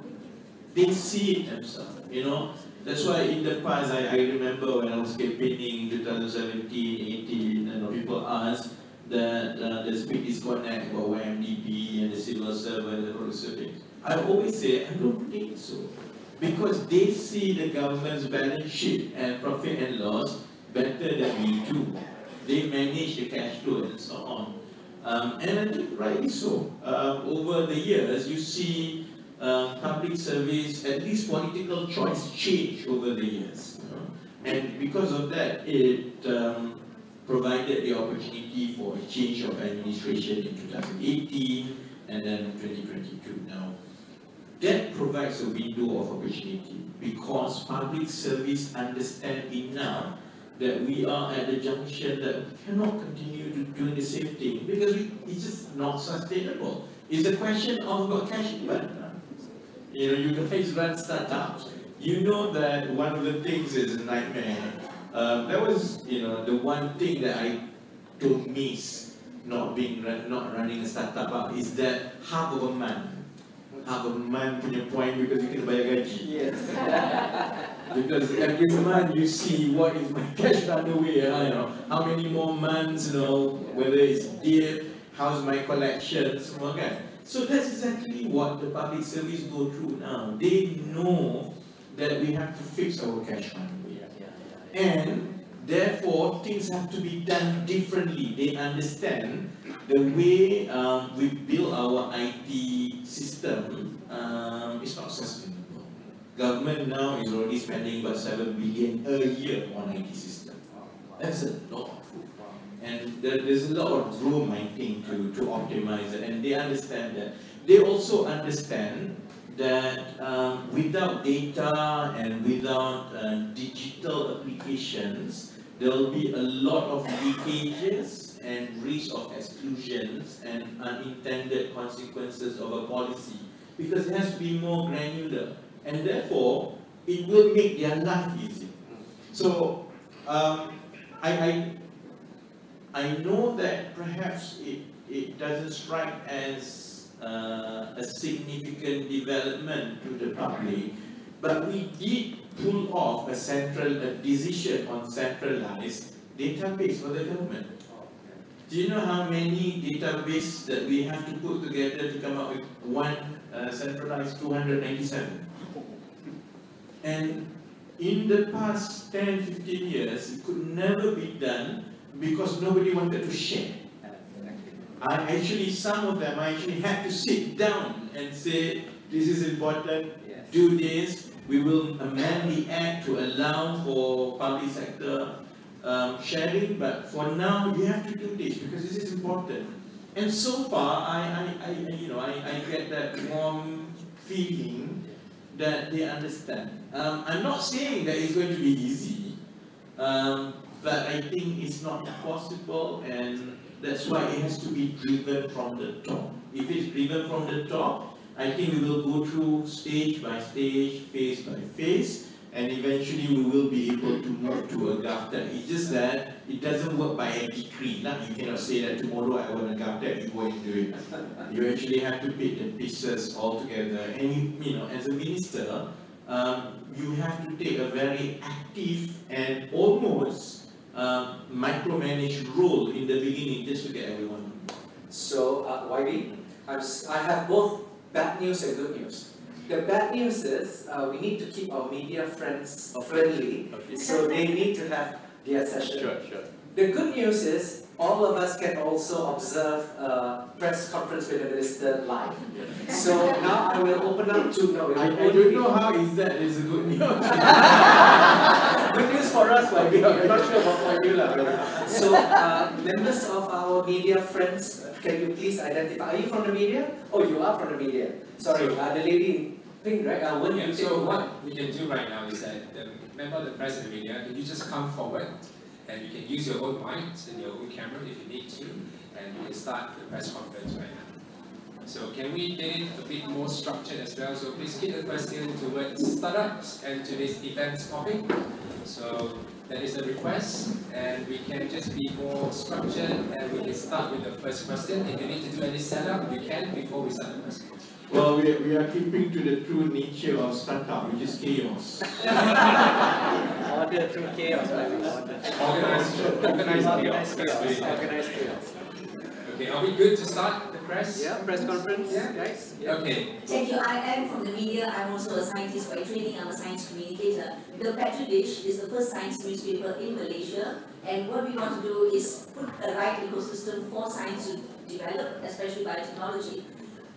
They see it themselves, you know. That's why in the past, I remember when I was campaigning in 2017, 18, and people asked that there's a big disconnect about YMDB and the civil servant and all those things. I always say, I don't think so. Because they see the government's balance sheet and profit and loss better than we do. They manage the cash flow and so on. And I think rightly so. Over the years, you see public service, at least political choice, change over the years. You know? And because of that, it provided the opportunity for a change of administration in 2018 and then 2022 now. That provides a window of opportunity because public service understand enough that we are at a junction that we cannot continue to do the same thing because it's just not sustainable. It's a question of about cash libat. You know, you guys run startups. You know that one of the things is a nightmare. That was, you know, the one thing that I don't miss not running a startup is that half of a month punya point because you can bayar gaji. Yes. Because every month you see what is my cash runaway, you know, how many more months, you know, whether it's dip, how's my collection, semua kan. So that's exactly what the public service go through now. They know that we have to fix our cash runaway. And therefore things have to be done differently. They understand the way we build our IT system is not sustainable. Government now is already spending about 7 billion a year on IT system. That's a lot. And there's a lot of room, I think, to optimize it. And they understand that. They also understand that without data and without digital applications, there will be a lot of leakages and risk of exclusions and unintended consequences of a policy. Because it has to be more granular. And therefore, it will make their life easy. So, I know that perhaps it doesn't strike as a significant development to the public, but we did pull off a decision on centralized database for the government. Do you know how many databases that we have to put together to come up with one centralized 297? And in the past 10, 15 years, it could never be done because nobody wanted to share. Some of them, I actually had to sit down and say, this is important, do this, we will amend the act to allow for public sector sharing, but for now, you have to do this because this is important. And so far, I get that warm feeling that they understand. I'm not saying that it's going to be easy, but I think it's not impossible, and that's why it has to be driven from the top. If it's driven from the top, I think we will go through stage by stage, phase by phase, and eventually we will be able to move to a GovTech. It's just that it doesn't work by a decree. You cannot say that tomorrow I want a GovTech, you go and do it. You actually have to pick the pieces all together. And you know, as a minister, you have to take a very active and almost micromanaged role in the beginning just to get everyone on board. So, YB, I have both bad news and good news. The bad news is we need to keep our media friends friendly, so they need to have their session. Sure. The good news is all of us can also observe a press conference with the minister live. So now I will open up to I don't know how is that is a good news. good news for us, YB. I'm not sure about YB. So members of our media friends, can you please identify? Are you from the media? Oh, you are from the media. Sorry, the lady in pink, right? So what we can do right now is that the member of the press and the media, if you just come forward, and you can use your own mics and your own camera if you need to, and you can start the press conference right now. So can we get it a bit more structured as well? So please keep the question towards startups and today's events topic. So that is a request, and we can just be more structured, and we can start with the first question. If you need to do any setup, you can before we start the first question. Well, we are keeping to the true nature of startup, which is chaos. Order through chaos, right? Organized chaos. Okay, are we good to start the press? Yeah, press conference. Yeah, guys. Yeah. Okay. Thank you. I am from the media. I'm also a scientist by training. I'm a science communicator. The Petri Dish is the first science newspaper in Malaysia, and what we want to do is put a right ecosystem for science to develop, especially biotechnology.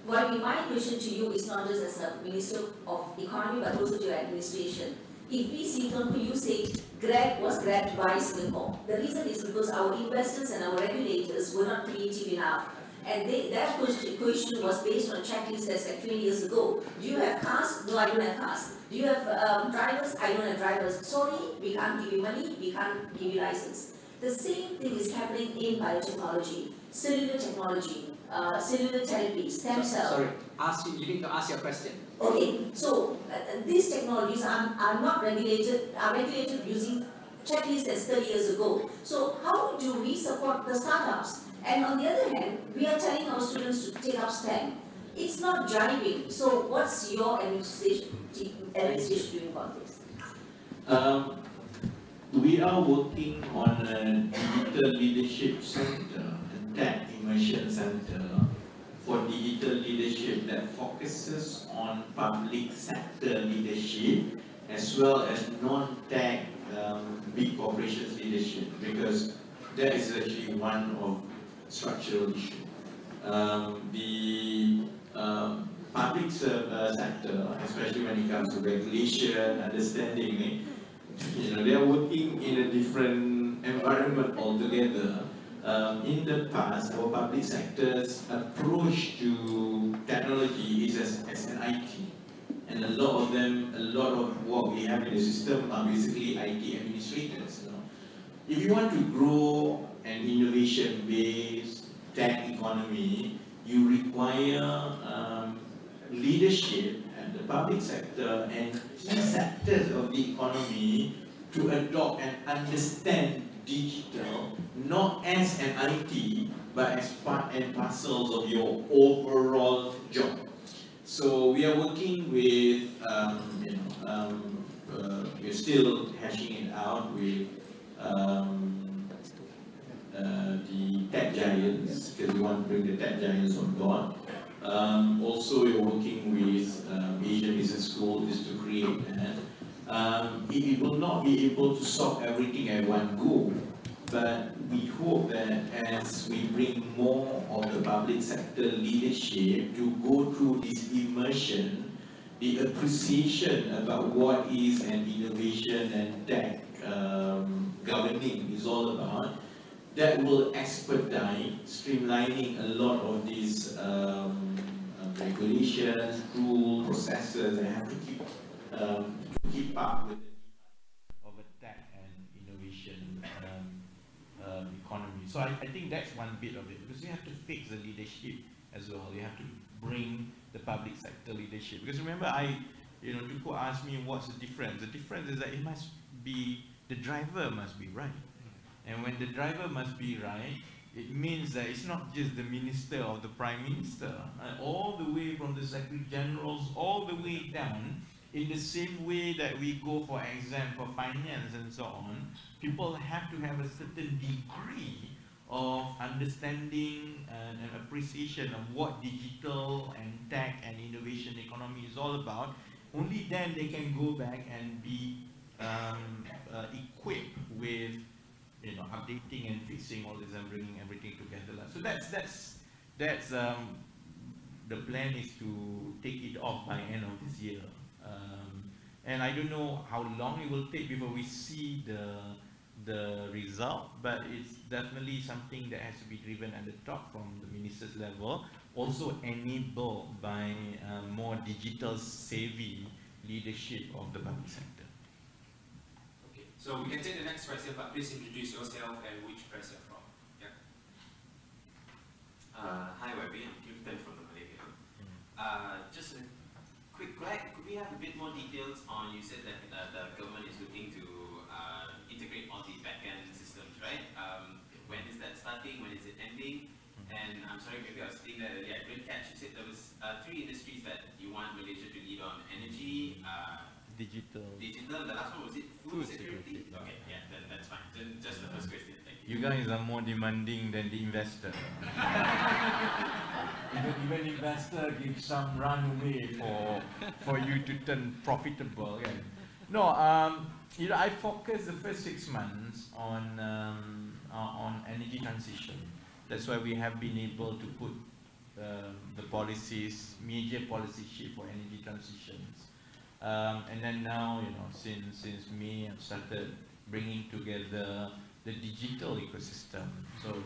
Well, my question to you is not just as a Minister of Economy, but also to your administration. If we see, you say Grab was grabbed by Singapore. The reason is because our investors and our regulators were not creative enough. And their question was based on a checklist that's like 20 years ago. Do you have cars? No, I don't have cars. Do you have drivers? I don't have drivers. Sorry, we can't give you money, we can't give you license. The same thing is happening in biotechnology, cellular technology, cellular therapy, stem cell. Sorry, you need to ask your question. Okay, so these technologies are not regulated, are regulated using checklists that's 30 years ago. So how do we support the startups? And on the other hand, we are telling our students to take up STEM. It's not jiving. So what's your administration doing about this? We are working on a digital leadership center, a tech immersion center for digital leadership that focuses on public sector leadership as well as non-tech big corporations leadership, because that is actually one of structural issue. The public sector, especially when it comes to regulation, understanding, they are working in a different environment altogether. In the past, our public sector's approach to technology is as an IT. And a lot of what we have in the system are basically IT administrators. If you want to grow an innovation-based tech economy, you require leadership at the public sector and key sectors of the economy to adopt and understand digital, not as an IT, but as part and parcels of your overall job. So we are working with, we're still hashing it out with the tech giants, because we want to bring the tech giants on board. Also, we're working with Asian Business School just to create that. It will not be able to solve everything at one go, but we hope that as we bring more of the public sector leadership to go through this immersion, the appreciation about what is an innovation and tech governing is all about, that will expedite streamlining a lot of these regulations, rules, processes that have to keep up with the of a tech and innovation economy. So I think that's one bit of it, because you have to fix the leadership as well. You have to bring the public sector leadership. Because remember, people ask me what's the difference. The difference is that it must be, the driver must be right. And when the driver must be right, it means that it's not just the minister or the prime minister, all the way from the secretary generals, all the way down, in the same way that we go for exam for finance and so on, people have to have a certain degree of understanding and appreciation of what digital and tech and innovation economy is all about. Only then they can go back and be equipped with you know, updating and fixing all this and bringing everything together. So that's the plan is to take it off by end of this year. And I don't know how long it will take before we see the result, but it's definitely something that has to be driven at the top from the minister's level, also enabled by more digital savvy leadership of the public sector. Okay, so we can take the next question, but please introduce yourself and which press you're from. Yeah. Hi, YB, I'm Kirtan from the Malaysia. Just a quick, could we have a bit more details on, you said that the government is looking to integrate all the back-end systems, right? When is that starting? When is it ending? And I'm sorry, maybe I was saying that earlier, I didn't catch. You said there was 3 industries that you want Malaysia to lead on: energy, Digital. the last one was it food security? Okay, yeah, that's fine. Just the first question. Thank you. You guys are more demanding than the investor. even investor gives some runway for you to turn profitable. Yeah. No, you know, I focused the first 6 months on energy transition. That's why we have been able to put the policies, major policy shift for energy transitions. And then now, you know, since May, I've started bringing together the digital ecosystem. So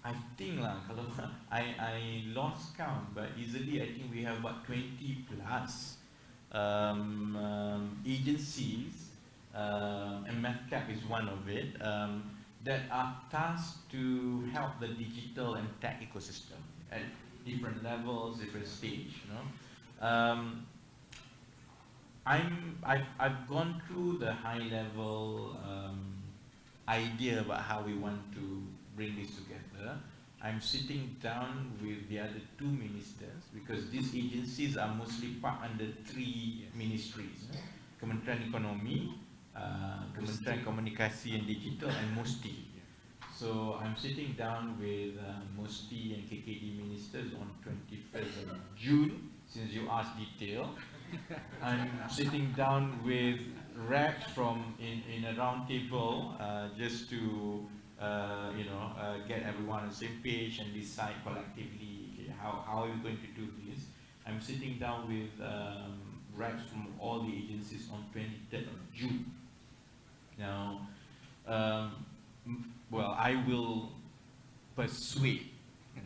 I think kalau I lost count, but easily I think we have about 20 plus agencies, and Mavcap is one of it, that are tasked to help the digital and tech ecosystem at different levels, different stage. You know, I've gone through the high level idea about how we want to bring this together. I'm sitting down with the other 2 ministers because these agencies are mostly part under 3 ministries: Kementerian Ekonomi, Kementerian Komunikasi and Digital, and MOSTI. So I'm sitting down with MOSTI and KKD ministers on 21st of June, since you asked detail. I'm sitting down with reps from in a round table just to you know, get everyone on the same page and decide collectively, okay, how are we going to do this. I'm sitting down with reps from all the agencies on 23rd of June. Now, well, I will persuade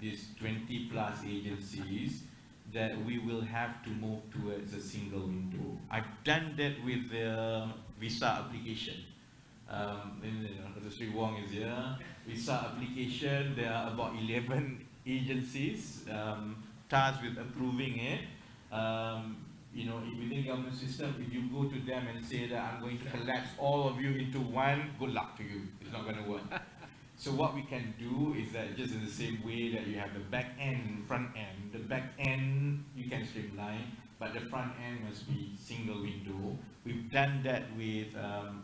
these 20 plus agencies that we will have to move towards a single window. I've done that with the visa application. Sri Wong is here. Visa application, there are about 11 agencies tasked with approving it. You know, within government system, if you go to them and say that I'm going to collapse all of you into one, good luck to you. It's not going to work. So what we can do is that just in the same way that you have the back end and front end, the back end you can streamline, but the front end must be single window. We've done that with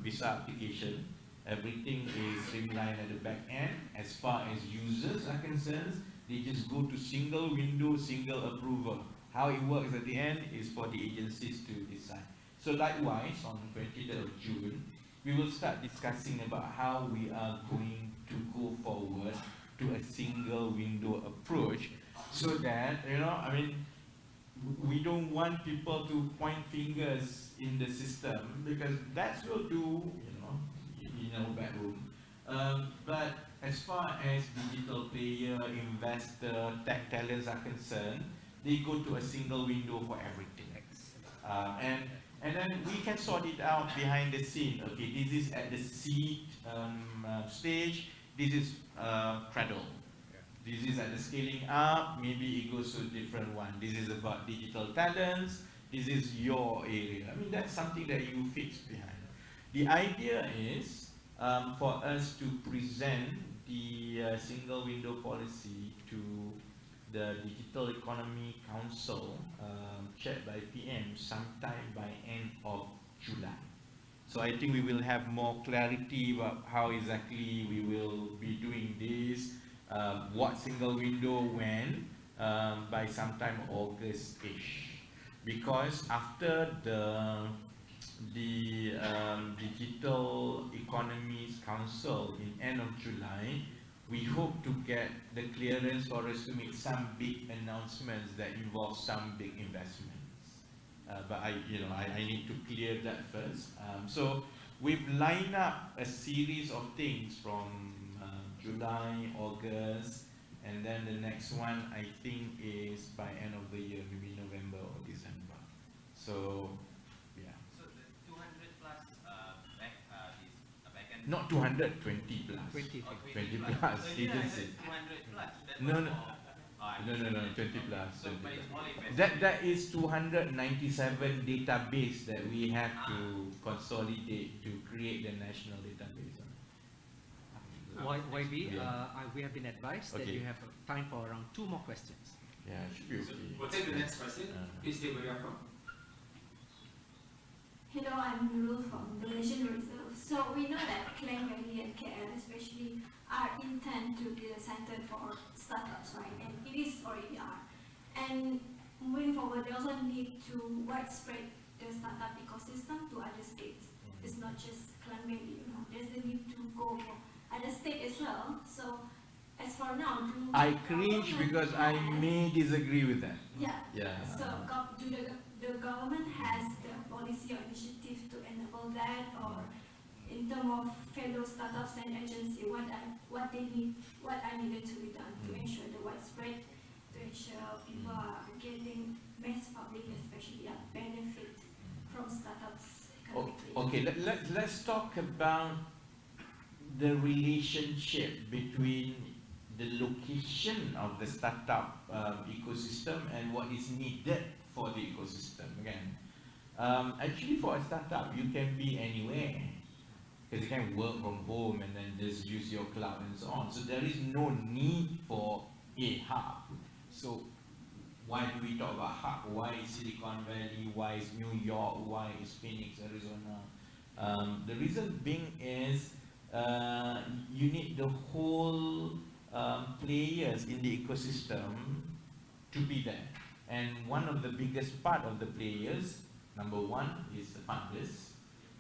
visa application. Everything is streamlined at the back end. As far as users are concerned, they just go to single window, single approval. How it works at the end is for the agencies to decide. So likewise, on 23rd of June, we will start discussing about how we are going to go forward to a single window approach, so that, you know, I mean, we don't want people to point fingers in the system, because that's will do, you know, in our bedroom. But as far as digital player, investor, tech talents are concerned, they go to a single window for everything. And then we can sort it out behind the scene. Okay, this is at the seed stage, this is cradle. This is at the scaling up, maybe it goes to a different one. This is about digital talents, this is your area. I mean, that's something that you fix behind. The idea is for us to present the single window policy to the Digital Economy Council, chaired by PM, sometime by end of July. So I think we will have more clarity about how exactly we will be doing this, what single window when, by sometime August-ish. Because after the the Digital Economies Council in end of July, we hope to get the clearance for us to make some big announcements that involve some big investments. But I need to clear that first. So we've lined up a series of things from July, August, and then the next one I think is by end of the year, maybe November or December. So yeah. So the 200 plus back end. Not 200, 20 plus. 20. 20 plus. So He yeah, didn't I say. heard 200 plus. That No, was no. for- No, 20 plus. So, 20 but it's plus. more like That is 297 database that we have to consolidate to create the national database. YB, Yeah. we have been advised that Okay. you have time for around 2 more questions. Yeah, should be So okay. we'll take the next question. Please state where you are from. Hello, I'm Nurul from the Malaysian Reserve. So we know that Klang Valley and KL especially are intent to be a center for startups, right? And it is already are. And moving forward, they also need to widespread the startup ecosystem to other states. It's not just Klang Valley, you know. There's the need to go for other states as well. So as for now, do I cringe because I may disagree with that. yeah. Yeah. So do the government has the policy or initiative to enable that, or in terms of fellow startups and agency, what they need, what are needed to be done to ensure the widespread, to ensure people are getting mass public, especially benefit from startups economically. Okay, let's talk about the relationship between the location of the startup ecosystem and what is needed for the ecosystem. Again, actually for a startup, you can be anywhere because you can work from home and then just use your cloud and so on. So there is no need for a hub. So why do we talk about hub? Why is Silicon Valley? Why is New York? Why is Phoenix, Arizona? The reason being is you need the whole players in the ecosystem to be there. And one of the biggest part of the players, number one is the funders,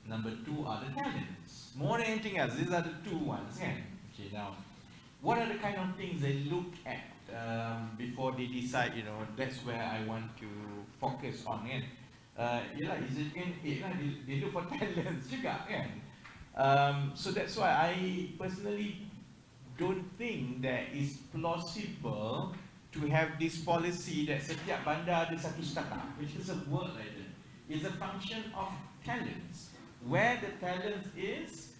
number two are the talents. More than anything else, these are the two ones. Okay, now, what are the kind of things they look at before they decide, that's where I want to focus on, kan? They look for talents juga, kan? So that's why I personally don't think that it's plausible to have this policy that setiap bandar ada satu startup, which is a word like that. It's a function of talents. Where the talent is,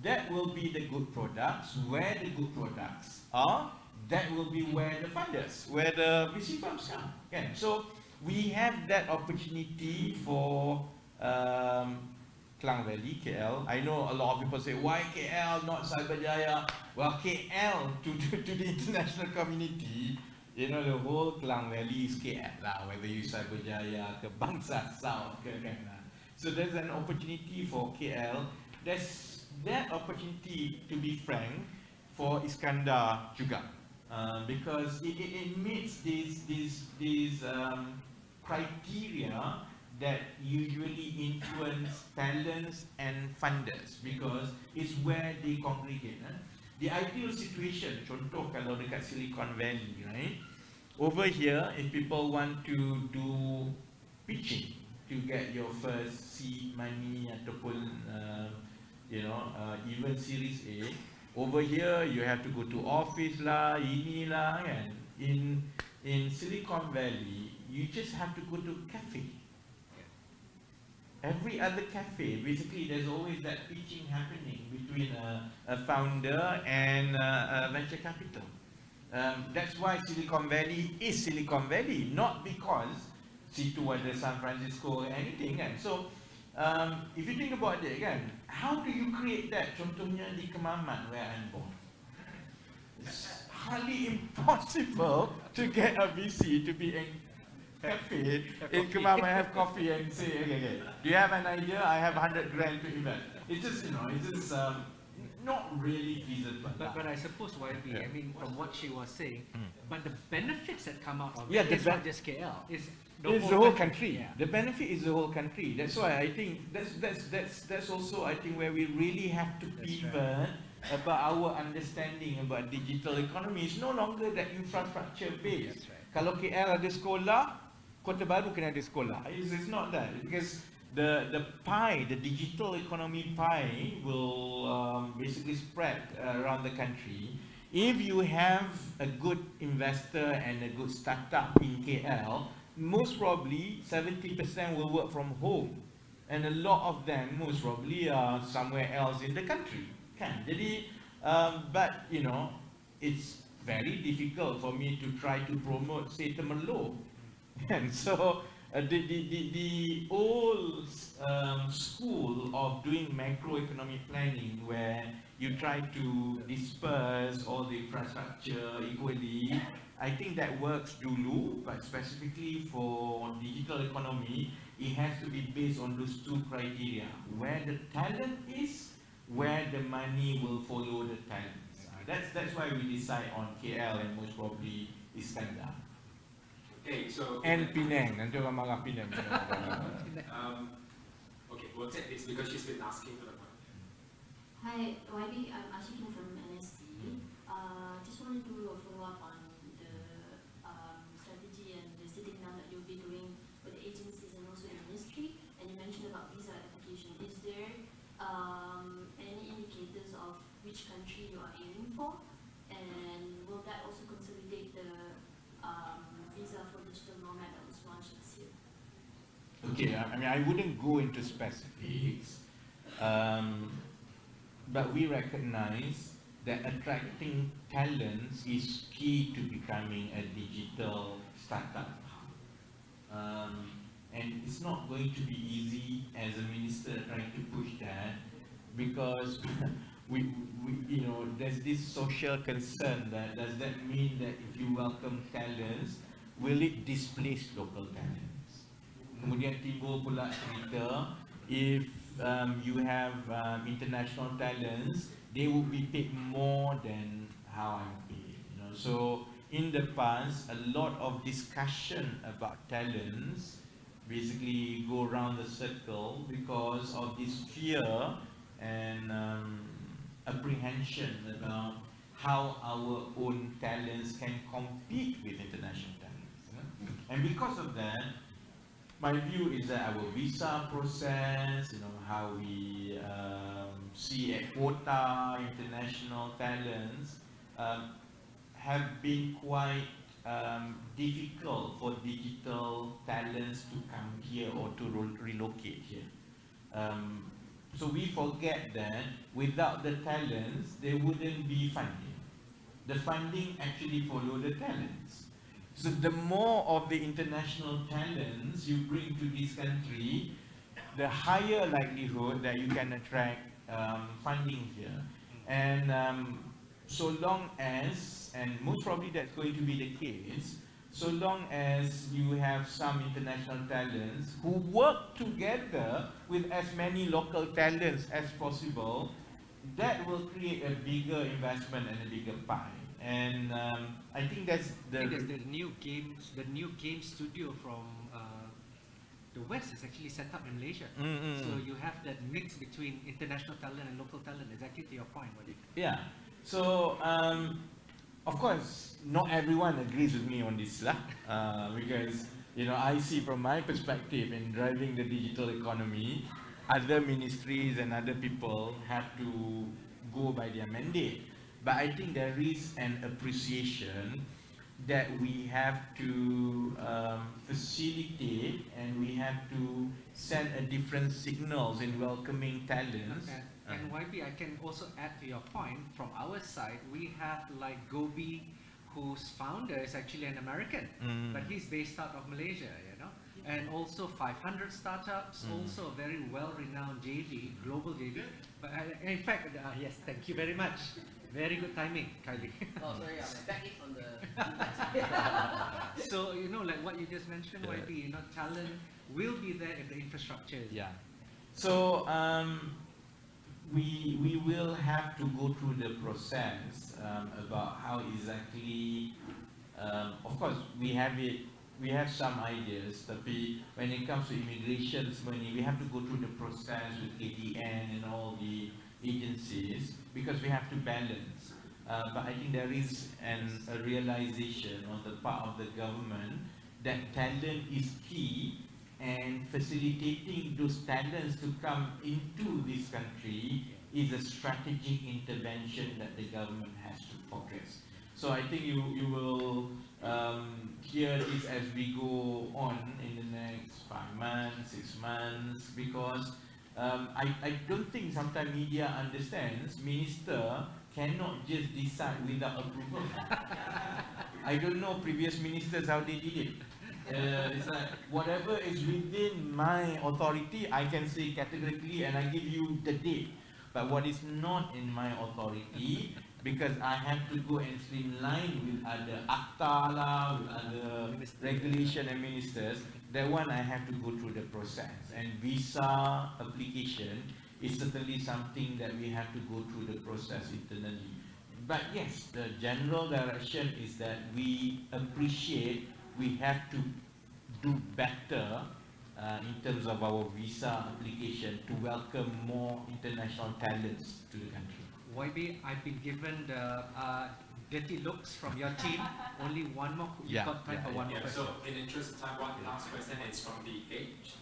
that will be the good products. Where the good products are, that will be where the funders, where the VC firms come. Okay? So we have that opportunity for Klang Valley, KL. I know a lot of people say, why KL, not Cyberjaya? Well, KL to the international community, the whole Klang Valley is KL lah, whether you Cyberjaya, ke Bangsa South, ke kan. So there's an opportunity for KL. There's that opportunity, to be frank, for Iskandar juga. Because it meets these criteria that usually influence talents and funders, because it's where they congregate. The ideal situation, contoh kalau dekat Silicon Valley, right? Over here, if people want to do pitching to get your first seed money ataupun even Series A, over here you have to go to office lah, inilah kan. In Silicon Valley, you just have to go to cafe. Every other cafe, basically there's always that pitching happening between a founder and a venture capital. That's why Silicon Valley is Silicon Valley, not because situ ada San Francisco or anything kan. So if you think about it kan, how do you create that? Contohnya di Kemaman where I'm born. It's hardly impossible to get a VC to be in cafe in Kemaman, have coffee and say, okay, do you have an idea? I have 100 grand to invest. It's just, not really feasible. But I suppose YB, I mean, from what she was saying, but the benefits that come out of Yeah, it is not just KL, it's It's the whole country. Yeah. The benefit is the whole country. That's why I think that's also I think where we really have to pivot about our understanding about digital economy. It's no longer that infrastructure based. Kalau KL ada sekolah, Kota Baru kena ada sekolah. It's not that, because the pie, the digital economy pie will basically spread around the country. If you have a good investor and a good startup in KL, most probably 70% will work from home, and a lot of them most probably are somewhere else in the country. Kan? Jadi, but you know, it's very difficult for me to try to promote, say, Temerloh. And so the old school of doing macroeconomic planning, where you try to disperse all the infrastructure equally, I think that works dulu, but specifically for digital economy, it has to be based on those two criteria: where the talent is, where the money will follow the talents. That's why we decide on KL and most probably Iskandar. Okay, so And Penang, nanti orang marah Penang. okay, we'll take this because she's been asking for the point. Hi, YB, I'm Ashika from NSD. Just wanted to do a follow-up on the strategy and the sitting down that you'll be doing with the agencies and also the ministry. And you mentioned about visa application. Is there any indicators of which country you are aiming for? And will that also consolidate the visa for digital nomad that was launched this year? Okay, I mean, I wouldn't go into specifics, but we recognize that attracting talents is key to becoming a digital startup. And it's not going to be easy as a minister trying to push that, because you know, there's this social concern that does that mean that if you welcome talents, will it displace local talents? Kemudian timbul pula cerita, if you have international talents, they will be paid more than how I'm paid. You know, so in the past, a lot of discussion about talents basically go around the circle because of this fear and apprehension about how our own talents can compete with international talents. You know? And because of that, my view is that our visa process, you know, how we see a quota international talents have been quite difficult for digital talents to come here or to relocate here. So we forget that without the talents, there wouldn't be funding. The funding actually follow the talents. So the more of the international talents you bring to this country, the higher likelihood that you can attract funding here. And so long as, and most probably that's going to be the case, so long as you have some international talents who work together with as many local talents as possible, that will create a bigger investment and a bigger pie. And I think that's the new game studio from the West is actually set up in Malaysia. So you have that mix between international talent and local talent, exactly to your point, Wadi. Yeah. So of course, not everyone agrees with me on this lah, because you know, I see from my perspective in driving the digital economy, other ministries and other people have to go by their mandate. But I think there is an appreciation that we have to facilitate, and we have to send a different signals in welcoming talents. Okay. And YB, I can also add to your point, from our side, we have like Gobi, whose founder is actually an American, but he's based out of Malaysia, you know. And also 500 startups, also a very well-renowned JV, global JV. But in fact, yes, thank you very much. Very good timing, Kylie. Oh, sorry, I'm back in on the... So, you know, like what you just mentioned, YB, you know, talent will be there if the infrastructure is there. So, we will have to go through the process about how exactly. Of course, we have some ideas, tapi when it comes to immigration money, we have to go through the process with KDN and all the agencies because we have to balance. But I think there is a realization on the part of the government that talent is key, and facilitating those talents to come into this country is a strategic intervention that the government has to progress. So I think you will hear this as we go on in the next 5 months, 6 months, because I don't think sometimes media understands minister cannot just decide without approval. I don't know previous ministers how they did it. It's like whatever is within my authority, I can say categorically and I give you the date. But what is not in my authority, because I have to go and streamline with other ACTA, with other regulation and ministers, that one I have to go through the process. And visa application is certainly something that we have to go through the process internally. But yes, the general direction is that we appreciate we have to do better in terms of our visa application to welcome more international talents to the country. YB, I've been given the dirty looks from your team. Only one more. You've got time for one more question. So, in the interest of time, one last question is from the age.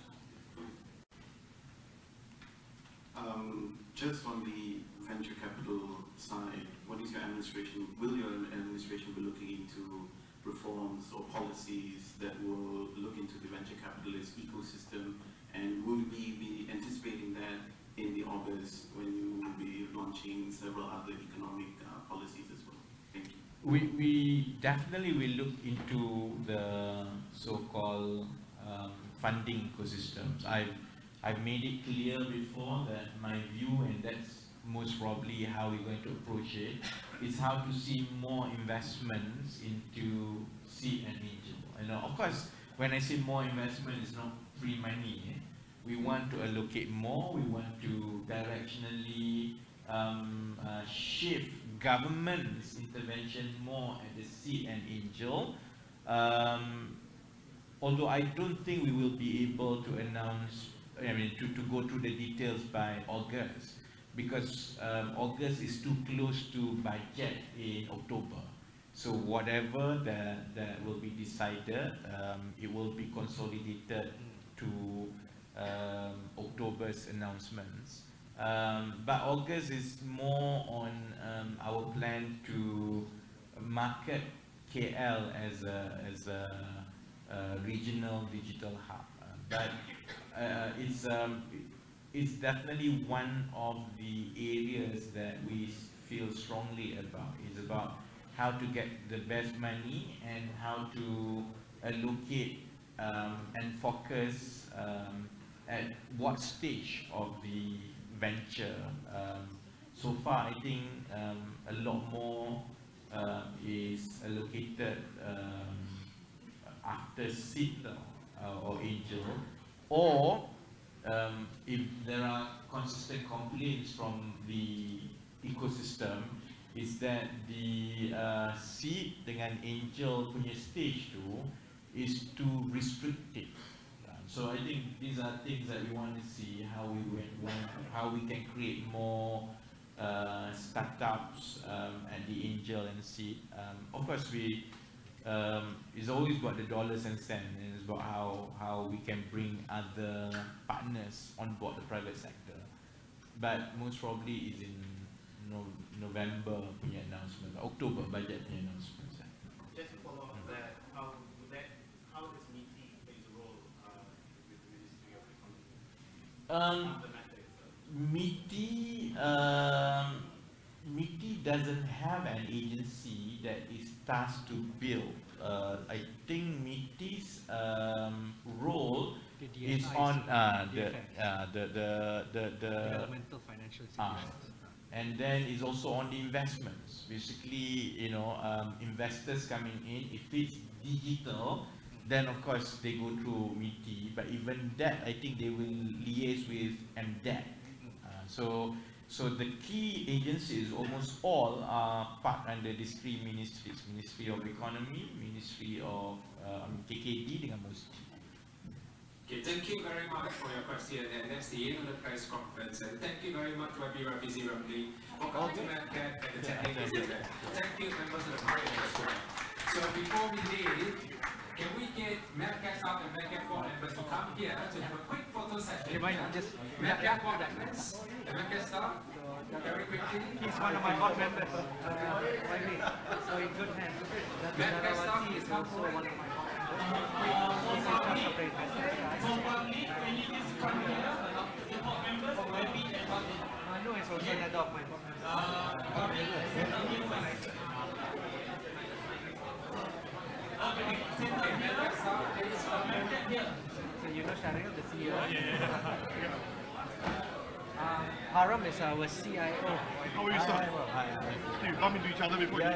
Just on the venture capital side, what is your administration? Will your administration be looking into reforms or policies that will look into the venture capitalist ecosystem, and will we be anticipating that in the August when you will be launching several other economic policies as well? Thank you. We definitely will look into the so-called funding ecosystems. I've made it clear before that my view, and that's most probably how we're going to approach it, is how to see more investments into seed and angel. You know, of course, when I say more investment, it's not free money. We want to allocate more. We want to directionally shift government's intervention more at the seed and angel. Although I don't think we will be able to announce, to go through the details by August, because August is too close to budget in October. So whatever that will be decided, it will be consolidated to October's announcements. But August is more on our plan to market KL as a regional digital hub. But it's definitely one of the areas that we feel strongly about. It's about how to get the best money and how to allocate and focus at what stage of the venture. So far, I think a lot more is allocated after seed or angel, or if there are consistent complaints from the ecosystem, is that the seed dengan angel punya stage tu is too restrictive. So I think these are things that we want to see how we can create more startups at the angel and seed. Of course, it's always about the dollars and cents, and it's about how we can bring other partners on board the private sector. But most probably is in November punya announcement, October budget punya announcement. Just to follow up on that, how does MITI play a role with the Ministry of Economy? MITI doesn't have an agency that is tasked to build. I think MITI's role is on the developmental financial institutions. And then it's also on the investments. Basically, investors coming in, if it's digital, then of course they go through MITI. But even that, I think they will liaise with MDEC. So So the key agencies, almost all, are part under these three ministries: Ministry of Economy, Ministry of KKD dengan Musti. Okay, thank you very much for your question, and that's the end of the press conference. And thank you very much, Rafizi Ramli, for coming to Mavcap and attending this event. Thank you, members of the panel as well. So before we leave, can we get Mavcap staff and Mavcap board members to come here to have a quick photo session? Mavcap board members, the Mavcap staff, very quickly. He's one of my board members. So in good hands. Mavcap staff is also one of my board members. Manu is also another of my board members. So you know Shahril, the CEO? Haram is our CIO. How are you, sir? Hi. You bump into each other before you.